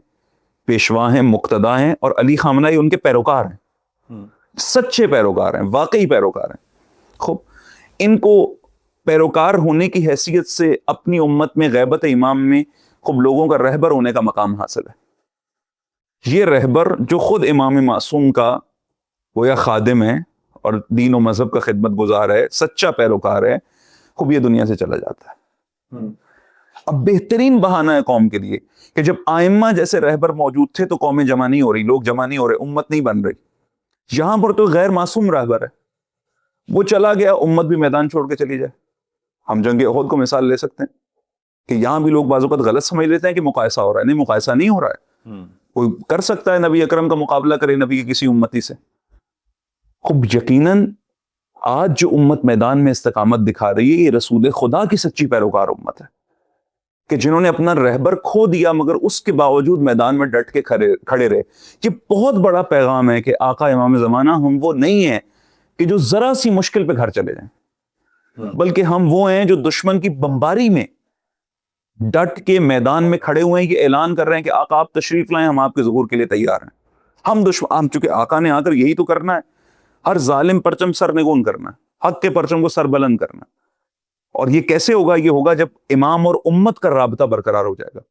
پیشوا ہیں، مقتدا ہیں، اور علی خامنائی ان کے پیروکار ہیں، سچے پیروکار ہیں، واقعی پیروکار ہیں. خوب، ان کو پیروکار ہونے کی حیثیت سے اپنی امت میں غیبت امام میں خوب لوگوں کا رہبر ہونے کا مقام حاصل ہے. یہ رہبر جو خود امام معصوم کا گویا خادم ہے اور دین و مذہب کا خدمت گزار ہے، سچا پیروکار ہے، خوب یہ دنیا سے چلا جاتا ہے. اب بہترین بہانہ ہے قوم کے لیے کہ جب آئمہ جیسے رہبر موجود تھے تو قومیں جمع نہیں ہو رہی، لوگ جمع نہیں ہو رہے، امت نہیں بن رہی. یہاں پر تو غیر معصوم رہبر ہے، وہ چلا گیا، امت بھی میدان چھوڑ کے چلی جائے. ہم جنگ احد کو مثال لے سکتے ہیں کہ یہاں بھی لوگ بعض اوقات غلط سمجھ لیتے ہیں کہ مقایسہ ہو رہا ہے. نہیں، مقایسہ نہیں ہو رہا ہے. کوئی کر سکتا ہے نبی اکرم کا مقابلہ کرے نبی کے کسی امتی سے؟ خوب یقیناً آج جو امت میدان میں استقامت دکھا رہی ہے یہ رسول خدا کی سچی پیروکار امت ہے کہ جنہوں نے اپنا رہبر کھو دیا مگر اس کے باوجود میدان میں ڈٹ کے کھڑے رہے. یہ بہت بڑا پیغام ہے کہ آقا امام زمانہ ہم وہ نہیں ہیں کہ جو ذرا سی مشکل پہ گھر چلے جائیں، بلکہ ہم وہ ہیں جو دشمن کی بمباری میں ڈٹ کے میدان میں کھڑے ہوئے ہیں. یہ اعلان کر رہے ہیں کہ آقا آپ تشریف لائیں، ہم آپ کے ظہور کے لیے تیار ہیں. ہم چونکہ آقا نے آ کر یہی تو کرنا ہے، ہر ظالم پرچم سر نگون کرنا ہے، حق کے پرچم کو سر بلند کرنا ہے. اور یہ کیسے ہوگا؟ یہ ہوگا جب امام اور امت کا رابطہ برقرار ہو جائے گا.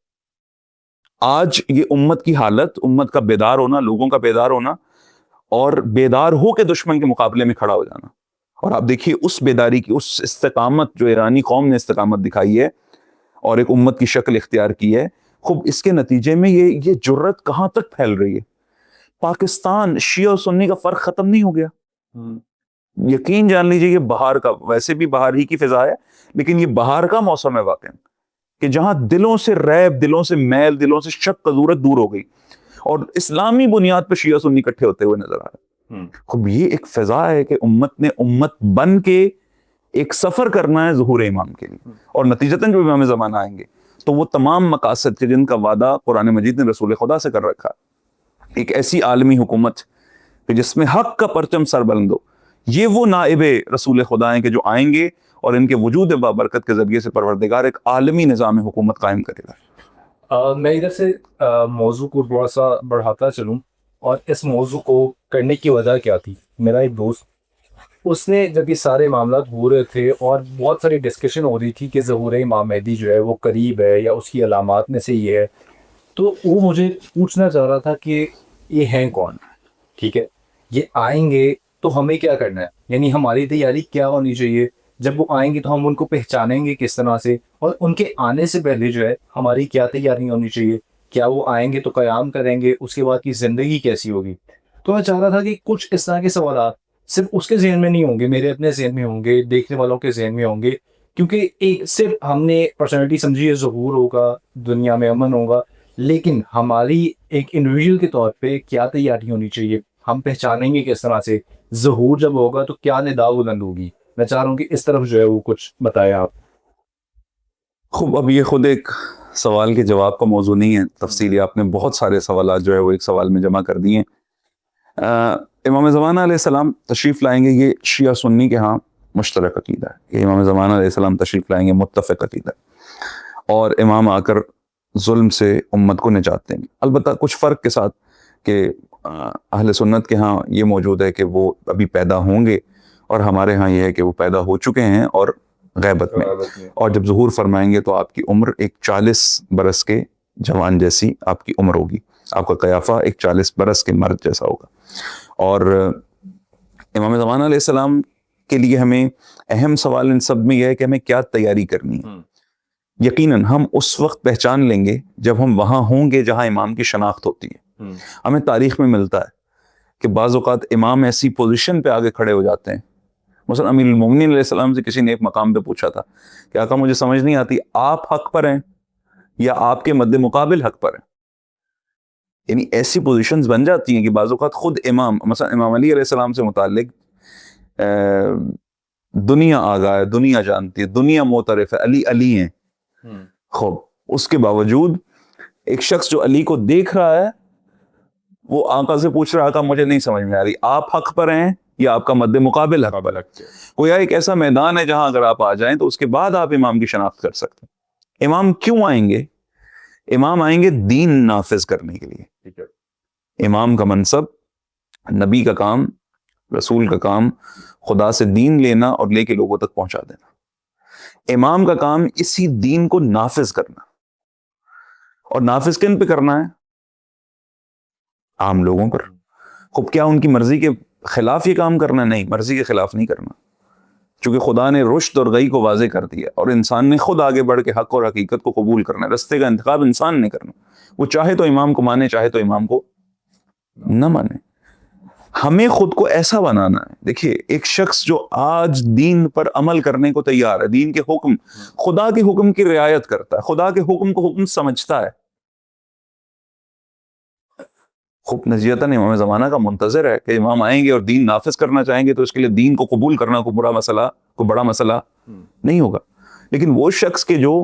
آج یہ امت کی حالت، امت کا بیدار ہونا، لوگوں کا بیدار ہونا اور بیدار ہو کے دشمن کے مقابلے میں کھڑا ہو جانا. اور آپ دیکھیے اس بیداری کی، اس استقامت جو ایرانی قوم نے استقامت دکھائی ہے اور ایک امت کی شکل اختیار کی ہے، خوب اس کے نتیجے میں یہ جرت کہاں تک پھیل رہی ہے. پاکستان شیعہ و سنی کا فرق ختم نہیں ہو گیا. یقین جان لیجیے یہ بہار کا، ویسے بھی بہار ہی کی فضا ہے، لیکن یہ بہار کا موسم ہے واقعا کہ جہاں دلوں سے ریب، دلوں سے میل، دلوں سے شک قذورت دور ہو گئی اور اسلامی بنیاد پہ شیعہ سنی اکٹھے ہوتے ہوئے نظر آ رہے. خوب یہ ایک فضا ہے کہ امت نے امت بن کے ایک سفر کرنا ہے ظہور امام کے لیے، اور نتیجتاً جو امام زمانہ آئیں گے تو وہ تمام مقاصد کے جن کا وعدہ قرآن مجید نے رسول خدا سے کر رکھا، ایک ایسی عالمی حکومت کہ جس میں حق کا پرچم سر بلند ہو، یہ وہ نائب رسول خدا ہیں کہ جو آئیں گے اور ان کے وجود بابرکت کے ذریعے سے پروردگار ایک عالمی نظام حکومت قائم کرے گا. میں ادھر سے موضوع کو تھوڑا سا بڑھاتا چلوں، اور اس موضوع کو کرنے کی وجہ کیا تھی. میرا ایک دوست، اس نے جب یہ سارے معاملات ہو رہے تھے اور بہت ساری ڈسکشن ہو رہی تھی کہ ظہور امام مہدی جو ہے وہ قریب ہے یا اس کی علامات میں سے یہ ہے، تو وہ مجھے پوچھنا چاہ رہا تھا کہ یہ ہیں کون؟ ٹھیک ہے، یہ آئیں گے تو ہمیں کیا کرنا ہے، یعنی ہماری تیاری کیا ہونی چاہیے؟ جب وہ آئیں گے تو ہم ان کو پہچانیں گے کس طرح سے، اور ان کے آنے سے پہلے جو ہے ہماری کیا تیاری ہونی چاہیے؟ کیا وہ آئیں گے تو قیام کریں گے، اس کے بعد کی زندگی کیسی ہوگی؟ تو میں چاہ رہا تھا کہ کچھ اس طرح کے سوالات صرف اس کے ذہن میں نہیں ہوں گے، میرے اپنے ذہن میں ہوں گے، دیکھنے والوں کے ذہن میں ہوں گے، کیونکہ ایک صرف ہم نے پرسنالٹی سمجھی ہے، ظہور ہوگا، دنیا میں امن ہوگا، لیکن ہماری ایک انڈیویجول کے طور پہ کیا تیاری ہونی چاہیے؟ ہم پہچانیں گے کس طرح سے؟ ظہور جب ہوگا تو کیا ندا بلند ہوگی؟ میں چاہ رہا ہوں کہ اس طرف جو ہے وہ کچھ بتائیں آپ. خوب، اب یہ خود ایک سوال کے جواب کا موضوع نہیں ہے تفصیلی، آپ نے بہت سارے سوالات جو ہے وہ ایک سوال میں جمع کر دیے. امام زمانہ علیہ السلام تشریف لائیں گے، یہ شیعہ سنی کے ہاں مشترک عقیدہ ہے کہ امام زمانہ علیہ السلام تشریف لائیں گے، متفق عقیدہ ہے، اور امام آ کر ظلم سے امت کو نجات دیں گے. البتہ کچھ فرق کے ساتھ کہ اہل سنت کے ہاں یہ موجود ہے کہ وہ ابھی پیدا ہوں گے، اور ہمارے ہاں یہ ہے کہ وہ پیدا ہو چکے ہیں اور غیبت میں، اور جب ظہور فرمائیں گے تو آپ کی عمر ایک 40 برس کے جوان جیسی آپ کی عمر ہوگی، آپ کا قیافہ ایک 40 برس کے مرد جیسا ہوگا. اور امام زمانہ علیہ السلام کے لیے ہمیں اہم سوال ان سب میں یہ ہے کہ ہمیں کیا تیاری کرنی ہے. یقیناً ہم اس وقت پہچان لیں گے جب ہم وہاں ہوں گے جہاں امام کی شناخت ہوتی ہے. ہمیں تاریخ میں ملتا ہے کہ بعض اوقات امام ایسی پوزیشن پہ آگے کھڑے ہو جاتے ہیں. مثلا امیر المومنین علیہ السلام سے کسی نے ایک مقام پہ پوچھا تھا کہ آقا مجھے سمجھ نہیں آتی آپ حق پر ہیں یا آپ کے مد مقابل حق پر ہیں. یعنی ایسی پوزیشنز بن جاتی ہیں کہ بعض اوقات خود امام، مثلا امام علی علیہ السلام سے متعلق دنیا آگاہ ہے، دنیا جانتی ہے، دنیا معترف ہے، علی علی ہیں. خوب اس کے باوجود ایک شخص جو علی کو دیکھ رہا ہے وہ آقا سے پوچھ رہا تھا مجھے نہیں سمجھ میں آ رہی آپ حق پر ہیں یا آپ کا مد مقابل حق پر ہے. گویا ایک ایسا میدان ہے جہاں اگر آپ آ جائیں تو اس کے بعد آپ امام کی شناخت کر سکتے ہیں. امام کیوں آئیں گے؟ امام آئیں گے دین نافذ کرنے کے لیے. امام کا منصب، نبی کا کام، رسول کا کام خدا سے دین لینا اور لے کے لوگوں تک پہنچا دینا. امام کا کام اسی دین کو نافذ کرنا. اور نافذ کن پہ کرنا ہے؟ عام لوگوں پر. خب کیا ان کی مرضی کے خلاف یہ کام کرنا؟ نہیں، مرضی کے خلاف نہیں کرنا، چونکہ خدا نے رشد اور غی کو واضح کر دیا اور انسان نے خود آگے بڑھ کے حق اور حقیقت کو قبول کرنا ہے. رستے کا انتخاب انسان نے کرنا. وہ چاہے تو امام کو مانے، چاہے تو امام کو نہ مانے. ہمیں خود کو ایسا بنانا ہے. دیکھیے ایک شخص جو آج دین پر عمل کرنے کو تیار ہے، دین کے حکم، خدا کے حکم کی رعایت کرتا ہے، خدا کے حکم کو حکم سمجھتا ہے، خوب نزیتاً امام زمانہ کا منتظر ہے کہ امام آئیں گے اور دین نافذ کرنا چاہیں گے تو اس کے لیے دین کو قبول کرنا کوئی بڑا مسئلہ نہیں ہوگا. لیکن وہ شخص کے جو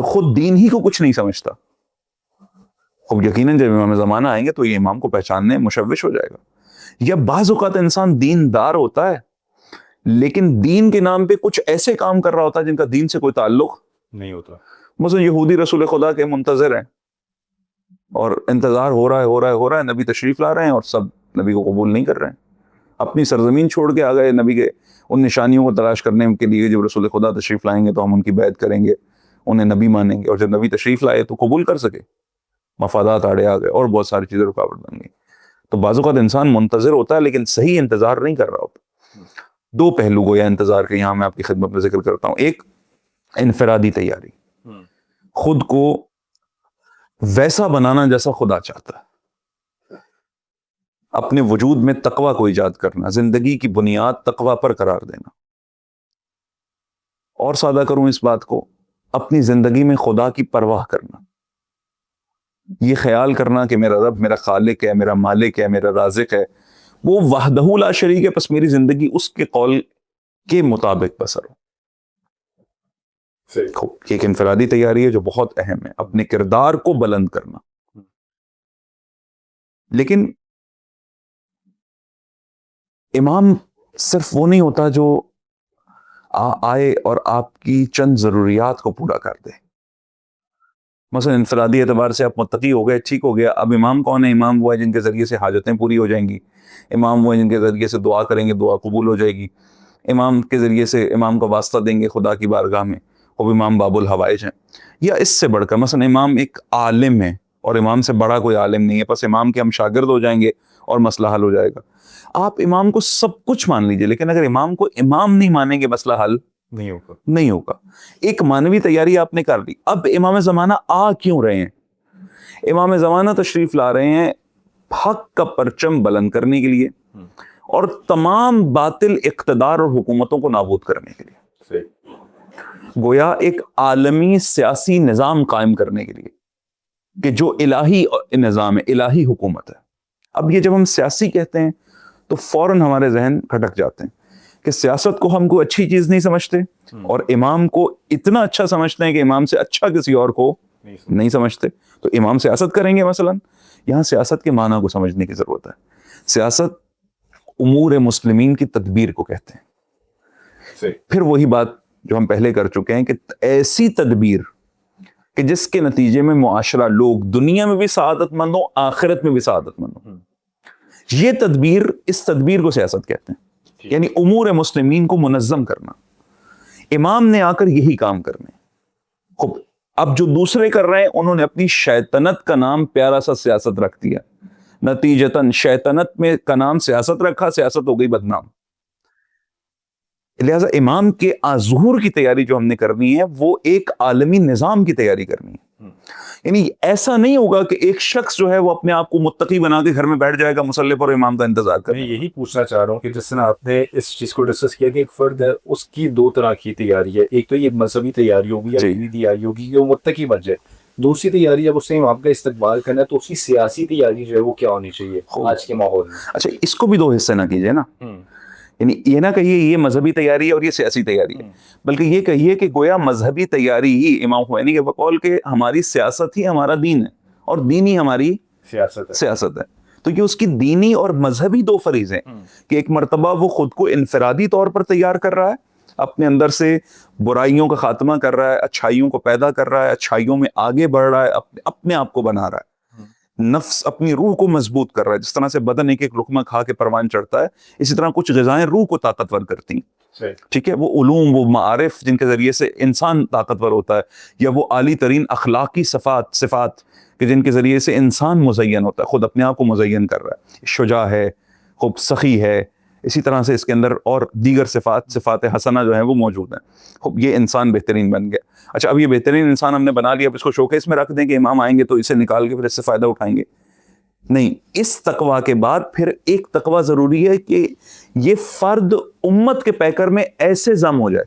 خود دین ہی کو کچھ نہیں سمجھتا، خوب یقیناً جب امام زمانہ آئیں گے تو یہ امام کو پہچاننے مشوش ہو جائے گا. یا بعض اوقات انسان دیندار ہوتا ہے لیکن دین کے نام پہ کچھ ایسے کام کر رہا ہوتا ہے جن کا دین سے کوئی تعلق نہیں ہوتا. مثلا یہودی رسول خدا کے منتظر ہیں اور انتظار ہو رہا ہے، نبی تشریف لا رہے ہیں اور سب نبی کو قبول نہیں کر رہے ہیں. اپنی سرزمین چھوڑ کے آ گئے نبی کے ان نشانیوں کو تلاش کرنے کے لیے جب رسول خدا تشریف لائیں گے تو ہم ان کی بیعت کریں گے، انہیں نبی مانیں گے، اور جب نبی تشریف لائے تو قبول کر سکے، مفادات آڑے آ گئے اور بہت ساری چیزیں رکاوٹ بن گئی. تو بعض اوقات انسان منتظر ہوتا ہے لیکن صحیح انتظار نہیں کر رہا ہوتا. دو پہلو گویا انتظار کے یہاں میں آپ کی خدمت میں ذکر کرتا ہوں. ایک انفرادی تیاری، خود کو ویسا بنانا جیسا خدا چاہتا ہے، اپنے وجود میں تقوی کو ایجاد کرنا، زندگی کی بنیاد تقوی پر قرار دینا. اور سادہ کروں اس بات کو، اپنی زندگی میں خدا کی پرواہ کرنا، یہ خیال کرنا کہ میرا رب میرا خالق ہے، میرا مالک ہے، میرا رازق ہے، وہ وحدہ لا شریک ہے، پس میری زندگی اس کے قول کے مطابق بسر ہو. ایک انفرادی تیاری ہے جو بہت اہم ہے، اپنے کردار کو بلند کرنا. لیکن امام صرف وہ نہیں ہوتا جو آئے اور آپ کی چند ضروریات کو پورا کر دے. مثلا انفرادی اعتبار سے آپ متقی ہو گئے، ٹھیک ہو گیا. اب امام کون ہے؟ امام وہ ہے جن کے ذریعے سے حاجتیں پوری ہو جائیں گی. امام وہ ہے جن کے ذریعے سے دعا کریں گے، دعا قبول ہو جائے گی. امام کے ذریعے سے امام کا واسطہ دیں گے خدا کی بارگاہ میں، وہ امام باب الحوائج ہیں. یا اس سے بڑھ کر مثلا امام ایک عالم ہے اور امام سے بڑا کوئی عالم نہیں ہے، پس امام کے ہم شاگرد ہو جائیں گے اور مسئلہ حل ہو جائے گا. آپ امام کو سب کچھ مان لیجئے لیکن اگر امام کو امام نہیں مانیں گے مسئلہ حل نہیں ہوگا. ایک مانوی تیاری آپ نے کر لی. اب امام زمانہ آ کیوں رہے ہیں؟ امام زمانہ تشریف لا رہے ہیں حق کا پرچم بلند کرنے کے لیے اور تمام باطل اقتدار اور حکومتوں کو نابود کرنے کے لیے. گویا ایک عالمی سیاسی نظام قائم کرنے کے لیے کہ جو الہی نظام ہے، الہی حکومت ہے. اب یہ جب ہم سیاسی کہتے ہیں تو فوراً ہمارے ذہن کھٹک جاتے ہیں کہ سیاست کو ہم کوئی اچھی چیز نہیں سمجھتے اور امام کو اتنا اچھا سمجھتے ہیں کہ امام سے اچھا کسی اور کو نہیں سمجھتے. تو امام سیاست کریں گے مثلا. یہاں سیاست کے معنی کو سمجھنے کی ضرورت ہے. سیاست امور مسلمین کی تدبیر کو کہتے ہیں. پھر وہی بات جو ہم پہلے کر چکے ہیں کہ ایسی تدبیر کہ جس کے نتیجے میں معاشرہ، لوگ دنیا میں بھی سعادت مند ہوں، آخرت میں بھی سعادت مند ہوں. یہ تدبیر، اس تدبیر کو سیاست کہتے ہیں. یعنی امور مسلمین کو منظم کرنا. امام نے آ کر یہی کام کرنے. خوب اب جو دوسرے کر رہے ہیں انہوں نے اپنی شیطنت کا نام پیارا سا سیاست رکھ دیا. نتیجتاً شیطنت میں کا نام سیاست رکھا، سیاست ہو گئی بدنام. لہٰذا امام کے ظہور کی تیاری جو ہم نے کرنی ہے وہ ایک عالمی نظام کی تیاری کرنی ہے. یعنی ایسا نہیں ہوگا کہ ایک شخص جو ہے وہ اپنے آپ کو متقی بنا کے گھر میں بیٹھ جائے گا مصلی پر امام کا انتظار میں کرے. یہی پوچھنا چاہ رہا ہوں کہ جس طرح آپ نے اس چیز کو ڈسکس کیا کہ ایک فرد ہے اس کی دو طرح کی تیاری ہے. ایک تو یہ مذہبی تیاری ہوگی یا جی. دینی تیاری ہوگی کہ وہ متقی بن جائے. دوسری تیاری جب اس نے امام کا استقبال کرنا ہے تو اس کی سیاسی تیاری جو ہے وہ کیا ہونی چاہیے آج کے ماحول میں. اچھا اس کو بھی دو حصے نہ کیجیے نا. یعنی یہ نہ کہیے یہ مذہبی تیاری ہے اور یہ سیاسی تیاری ہے، بلکہ یہ کہیے کہ گویا مذہبی تیاری ہی امام خمینی کے بقول کہ ہماری سیاست ہی ہمارا دین ہے اور دین ہی ہماری سیاست ہے. تو یہ اس کی دینی اور مذہبی دو فریض ہیں کہ ایک مرتبہ وہ خود کو انفرادی طور پر تیار کر رہا ہے، اپنے اندر سے برائیوں کا خاتمہ کر رہا ہے، اچھائیوں کو پیدا کر رہا ہے، اچھائیوں میں آگے بڑھ رہا ہے، اپنے آپ کو بنا رہا ہے، نفس اپنی روح کو مضبوط کر رہا ہے. جس طرح سے بدن ایک ایک لقمہ کھا کے پروان چڑھتا ہے، اسی طرح کچھ غذائیں روح کو طاقتور کرتی ہیں. ٹھیک ہے، وہ علوم، وہ معارف جن کے ذریعے سے انسان طاقتور ہوتا ہے، یا وہ عالی ترین اخلاقی صفات کہ جن کے ذریعے سے انسان مزین ہوتا ہے، خود اپنے آپ کو مزین کر رہا ہے، شجاع ہے، خوب سخی ہے. اسی طرح سے اس کے اندر اور دیگر صفات حسنہ جو ہیں وہ موجود ہیں. خوب یہ انسان بہترین بن گیا. اچھا اب یہ بہترین انسان ہم نے بنا لیا، اب اس کو شوکیس میں رکھ دیں کہ امام آئیں گے تو اسے نکال کے پھر اس سے فائدہ اٹھائیں گے؟ نہیں. اس تقویٰ کے بعد پھر ایک تقویٰ ضروری ہے کہ یہ فرد امت کے پیکر میں ایسے ضم ہو جائے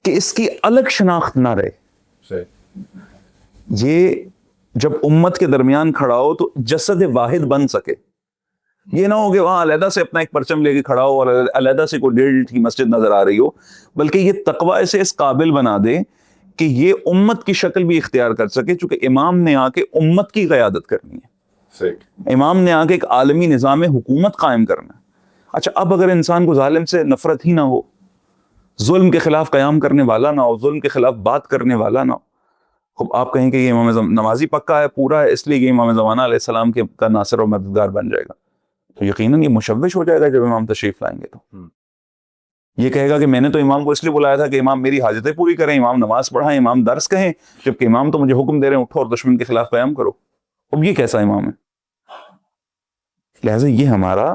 کہ اس کی الگ شناخت نہ رہے. یہ جب امت کے درمیان کھڑا ہو تو جسد واحد بن سکے. یہ نہ ہو کہ وہاں علیحدہ سے اپنا ایک پرچم لے کے کھڑا ہو اور علیحدہ سے کوئی ڈیڑھ کی مسجد نظر آ رہی ہو، بلکہ یہ تقویٰ اسے اس قابل بنا دے کہ یہ امت کی شکل بھی اختیار کر سکے، چونکہ امام نے آ کے امت کی قیادت کرنی ہے. امام نے آ کے ایک عالمی نظام حکومت قائم کرنا ہے. اچھا اب اگر انسان کو ظالم سے نفرت ہی نہ ہو، ظلم کے خلاف قیام کرنے والا نہ ہو، ظلم کے خلاف بات کرنے والا نہ ہو، خب آپ کہیں کہ یہ امام نمازی پکا ہے پورا ہے اس لیے یہ امام زمانہ علیہ السلام کے کا ناصر و مددگار بن جائے گا، تو یقیناً یہ مشوش ہو جائے گا. جب امام تشریف لائیں گے تو یہ کہے گا کہ میں نے تو امام کو اس لیے بلایا تھا کہ امام میری حاجتیں پوری کریں، امام نماز پڑھائیں، امام درس کہیں، جبکہ امام تو مجھے حکم دے رہے ہیں اٹھو اور دشمن کے خلاف قیام کرو. اب یہ کیسا امام ہے؟ لہٰذا یہ ہمارا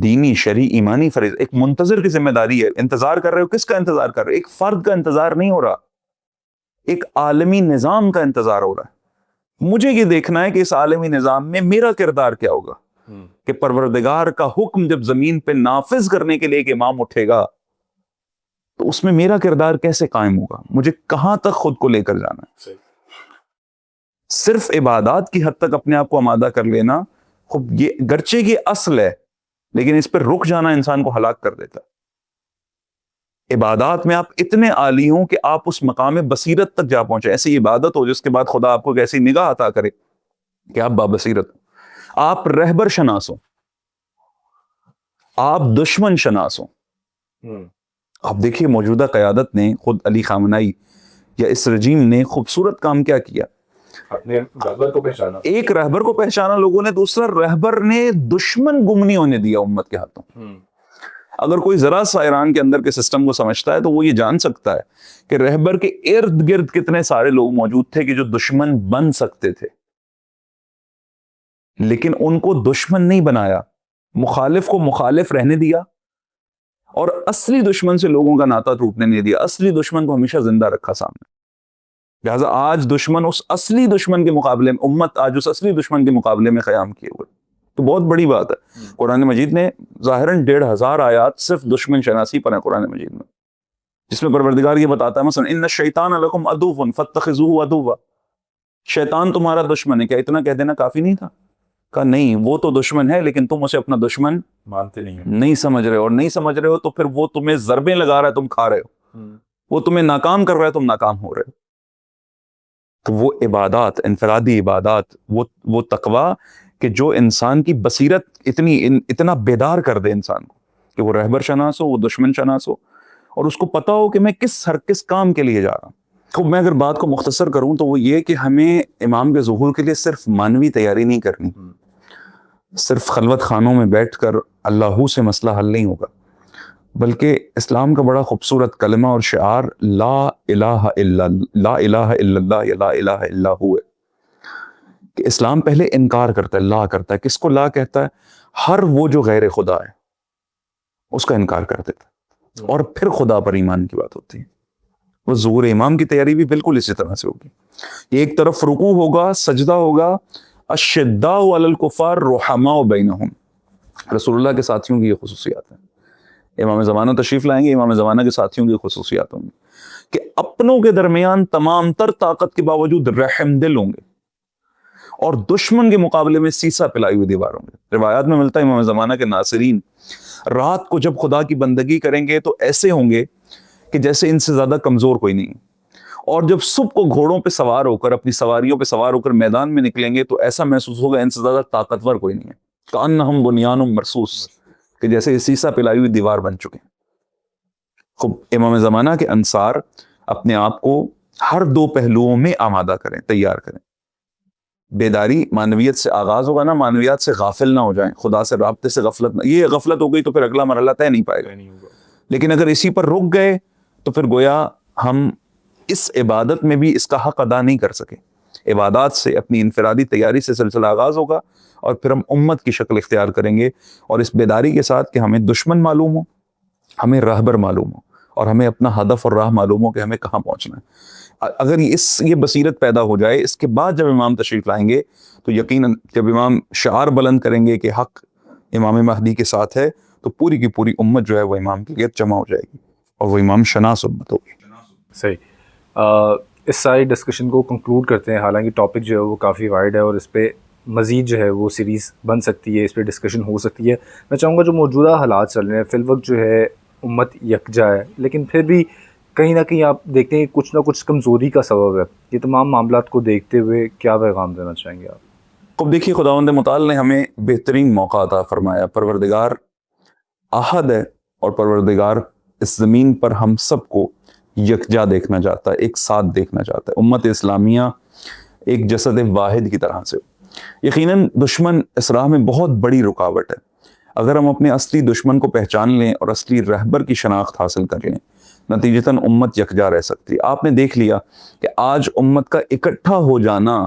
دینی شرعی ایمانی فریض، ایک منتظر کی ذمہ داری ہے. انتظار کر رہے ہو، کس کا انتظار کر رہے ہو؟ ایک فرد کا انتظار نہیں ہو رہا، ایک عالمی نظام کا انتظار ہو رہا ہے. مجھے یہ دیکھنا ہے کہ اس عالمی نظام میں میرا کردار کیا ہوگا، کہ پروردگار کا حکم جب زمین پہ نافذ کرنے کے لیے ایک امام اٹھے گا تو اس میں میرا کردار کیسے قائم ہوگا، مجھے کہاں تک خود کو لے کر جانا ہے. صرف عبادات کی حد تک اپنے آپ کو آمادہ کر لینا خب یہ گرچہ یہ اصل ہے، لیکن اس پر رک جانا انسان کو ہلاک کر دیتا ہے. عبادات میں آپ اتنے عالی ہوں کہ آپ اس مقام بصیرت تک جا پہنچے، ایسی عبادت ہو جس کے بعد خدا آپ کو ایسی نگاہ عطا کرے کہ آپ بابصیرت ہو، آپ رہبر شناس ہو، آپ دشمن شناس ہو. آپ دیکھیے موجودہ قیادت نے، خود علی خامنائی یا اس رجیم نے خوبصورت کام کیا کیا، اپنے رہبر کو پہچانا. ایک رہبر کو پہچانا لوگوں نے، دوسرا رہبر نے دشمن گم نہیں ہونے دیا امت کے ہاتھوں. اگر کوئی ذرا سا ایران کے اندر کے سسٹم کو سمجھتا ہے تو وہ یہ جان سکتا ہے کہ رہبر کے ارد گرد کتنے سارے لوگ موجود تھے کہ جو دشمن بن سکتے تھے، لیکن ان کو دشمن نہیں بنایا، مخالف کو مخالف رہنے دیا، اور اصلی دشمن سے لوگوں کا ناتا ٹوٹنے نہیں دیا، اصلی دشمن کو ہمیشہ زندہ رکھا سامنے. لہٰذا آج دشمن اس اصلی دشمن کے مقابلے میں، امت آج اس اصلی دشمن کے مقابلے میں قیام کیے ہوئے، تو بہت بڑی بات ہے. قرآن مجید نے ظاہراً 1500 آیات صرف دشمن شناسی پر ہیں قرآن مجید میں، جس میں پروردگار یہ بتاتا ہے مثلا ان الشیطان لکم عدو فاتخذوہ عدوا، شیطان تمہارا دشمن ہے. کیا اتنا کہہ دینا کافی نہیں تھا؟ کہا نہیں، وہ تو دشمن ہے لیکن تم اسے اپنا دشمن مانتے نہیں سمجھ رہے ہو، اور نہیں سمجھ رہے ہو تو پھر وہ تمہیں ضربیں لگا رہا ہے تم کھا رہے ہو، وہ تمہیں ناکام کر رہا ہے تم ناکام ہو رہے ہو. تو وہ عبادات، انفرادی عبادات، وہ تقویٰ کہ جو انسان کی بصیرت اتنا بیدار کر دے انسان کو کہ وہ رہبر شناس ہو، وہ دشمن شناس ہو، اور اس کو پتا ہو کہ میں کس کام کے لیے جا رہا ہوں. تو میں اگر بات کو مختصر کروں تو وہ یہ کہ ہمیں امام کے ظہور کے لیے صرف مانوی تیاری نہیں کرنی، صرف خلوت خانوں میں بیٹھ کر اللہ سے مسئلہ حل نہیں ہوگا، بلکہ اسلام کا بڑا خوبصورت کلمہ اور شعار لا الہ الا اللہ یا لا الہ الا ہو ہے، کہ اسلام پہلے انکار کرتا ہے، لا کرتا ہے. کس کو لا کہتا ہے؟ ہر وہ جو غیر خدا ہے. اس کا انکار کر دیتا ہے، اور پھر خدا پر ایمان کی بات ہوتی ہے. وہ ظہور امام کی تیاری بھی بالکل اسی طرح سے ہوگی. ایک طرف رکوع ہوگا، سجدہ ہوگا، اشداء علی الکفار رحماء بینہم، رسول اللہ کے ساتھیوں کی یہ خصوصیات ہیں. امام زمانہ تشریف لائیں گے، امام زمانہ کے ساتھیوں کی خصوصیات ہوں گی کہ اپنوں کے درمیان تمام تر طاقت کے باوجود رحم دل ہوں گے، اور دشمن کے مقابلے میں سیسا پلائی ہوئی دیوار ہوں گے. روایات میں ملتا ہے امام زمانہ کے ناصرین رات کو جب خدا کی بندگی کریں گے تو ایسے ہوں گے کہ جیسے ان سے زیادہ کمزور کوئی نہیں، اور جب صبح کو گھوڑوں پہ سوار ہو کر، اپنی سواریوں پہ سوار ہو کر میدان میں نکلیں گے تو ایسا محسوس ہوگا ان سے زیادہ طاقتور کوئی نہیں ہے. کأنہم بنیان مرصوص، کہ جیسے سیسا پلائی ہوئی دیوار بن چکے ہیں. خوب امام زمانہ کے انصار اپنے آپ کو ہر دو پہلوؤں میں آمادہ کریں، تیار کریں. بیداری معنویت سے آغاز ہوگا نا، معنویات سے غافل نہ ہو جائیں، خدا سے رابطے سے غفلت نہ. یہ غفلت ہو گئی تو پھر اگلا مرحلہ طے نہیں پائے گا. لیکن اگر اسی پر رک گئے تو پھر گویا ہم اس عبادت میں بھی اس کا حق ادا نہیں کر سکے. عبادات سے اپنی انفرادی تیاری سے سلسلہ آغاز ہوگا، اور پھر ہم امت کی شکل اختیار کریں گے، اور اس بیداری کے ساتھ کہ ہمیں دشمن معلوم ہو، ہمیں راہبر معلوم ہو، اور ہمیں اپنا ہدف اور راہ معلوم ہو کہ ہمیں کہاں پہنچنا ہے. اگر یہ بصیرت پیدا ہو جائے، اس کے بعد جب امام تشریف لائیں گے تو یقیناً جب امام شعار بلند کریں گے کہ حق امام مہدی کے ساتھ ہے، تو پوری کی پوری امت جو ہے وہ امام کے گرد جمع ہو جائے گی، اور وہ امام شناس امت ہوگی. صحیح. اس ساری ڈسکشن کو کنکلوڈ کرتے ہیں. حالانکہ ٹاپک جو ہے وہ کافی وائڈ ہے اور اس پہ مزید جو ہے وہ سیریز بن سکتی ہے، اس پہ ڈسکشن ہو سکتی ہے. میں چاہوں گا جو موجودہ حالات چل رہے ہیں فی الوقت جو ہے امت یکجا ہے، لیکن پھر بھی کہیں نہ کہیں آپ دیکھتے ہیں کچھ نہ کچھ کمزوری کا سبب ہے. یہ تمام معاملات کو دیکھتے ہوئے کیا پیغام دینا چاہیں گے آپ؟ اب دیکھیے، خداوند متعال نے ہمیں بہترین موقع عطا فرمایا. پروردگار احد ہے، اور پروردگار اس زمین پر ہم سب کو یکجا دیکھنا چاہتا ہے، ایک ساتھ دیکھنا چاہتا ہے. امت اسلامیہ ایک جسد واحد کی طرح سے. یقیناً دشمن اس راہ میں بہت بڑی رکاوٹ ہے. اگر ہم اپنے اصلی دشمن کو پہچان لیں اور اصلی رہبر کی شناخت حاصل کر لیں، نتیجتاً امت یکجا رہ سکتی ہے. آپ نے دیکھ لیا کہ آج امت کا اکٹھا ہو جانا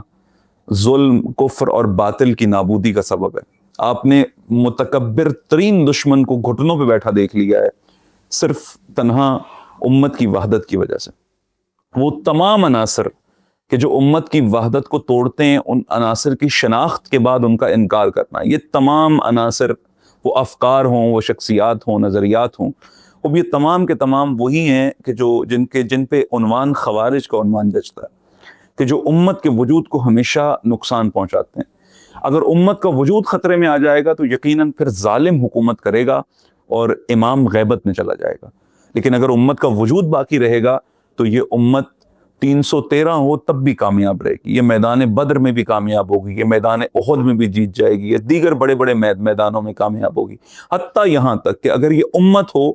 ظلم، کفر اور باطل کی نابودی کا سبب ہے. آپ نے متکبر ترین دشمن کو گھٹنوں پہ بیٹھا دیکھ لیا ہے، صرف تنہا امت کی وحدت کی وجہ سے. وہ تمام عناصر کہ جو امت کی وحدت کو توڑتے ہیں، ان عناصر کی شناخت کے بعد ان کا انکار کرنا، یہ تمام عناصر، وہ افکار ہوں، وہ شخصیات ہوں، نظریات ہوں، وہ یہ تمام کے تمام وہی ہیں کہ جن پہ عنوان خوارج کا عنوان جچتا ہے، کہ جو امت کے وجود کو ہمیشہ نقصان پہنچاتے ہیں. اگر امت کا وجود خطرے میں آ جائے گا تو یقیناً پھر ظالم حکومت کرے گا اور امام غیبت میں چلا جائے گا. لیکن اگر امت کا وجود باقی رہے گا تو یہ امت 313 ہو تب بھی کامیاب رہے گی. یہ میدان بدر میں بھی کامیاب ہوگی، یہ میدان احد میں بھی جیت جائے گی، یہ دیگر بڑے بڑے میدانوں میں کامیاب ہوگی. حتیٰ یہاں تک کہ اگر یہ امت ہو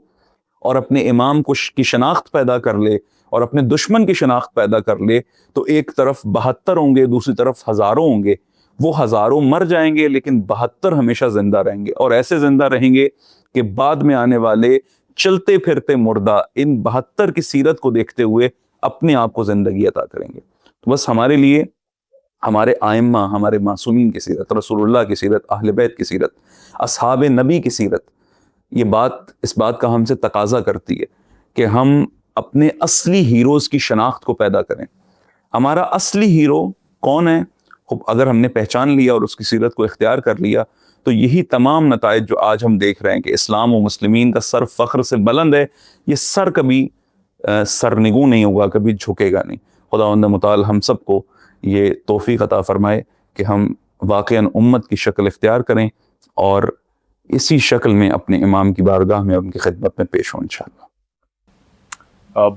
اور اپنے امام کی شناخت پیدا کر لے اور اپنے دشمن کی شناخت پیدا کر لے، تو ایک طرف 72 ہوں گے، دوسری طرف ہزاروں ہوں گے. وہ ہزاروں مر جائیں گے لیکن 72 ہمیشہ زندہ رہیں گے، اور ایسے زندہ رہیں گے کہ بعد میں آنے والے چلتے پھرتے مردہ ان 72 کی سیرت کو دیکھتے ہوئے اپنے آپ کو زندگی عطا کریں گے. تو بس ہمارے لیے ہمارے ائمہ، ہمارے معصومین کی سیرت، رسول اللہ کی سیرت، اہل بیت کی سیرت، اصحاب نبی کی سیرت، اس بات کا ہم سے تقاضا کرتی ہے کہ ہم اپنے اصلی ہیروز کی شناخت کو پیدا کریں. ہمارا اصلی ہیرو کون ہے؟ اگر ہم نے پہچان لیا اور اس کی سیرت کو اختیار کر لیا تو یہی تمام نتائج جو آج ہم دیکھ رہے ہیں کہ اسلام و مسلمین کا سر فخر سے بلند ہے، یہ سر کبھی سرنگوں نہیں ہوگا، کبھی جھکے گا نہیں. خداوند متعال ہم سب کو یہ توفیق عطا فرمائے کہ ہم واقعاً امت کی شکل اختیار کریں اور اسی شکل میں اپنے امام کی بارگاہ میں ان کی خدمت میں پیش ہوں انشاءاللہ.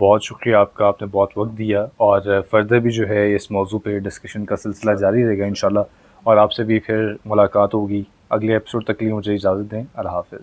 بہت شکریہ آپ کا، آپ نے بہت وقت دیا، اور فردر بھی جو ہے اس موضوع پہ ڈسکشن کا سلسلہ جاری رہے گا انشاءاللہ، اور آپ سے بھی پھر ملاقات ہوگی. اگلے ایپیسوڈ تک کے لیے مجھے اجازت دیں. اللہ حافظ.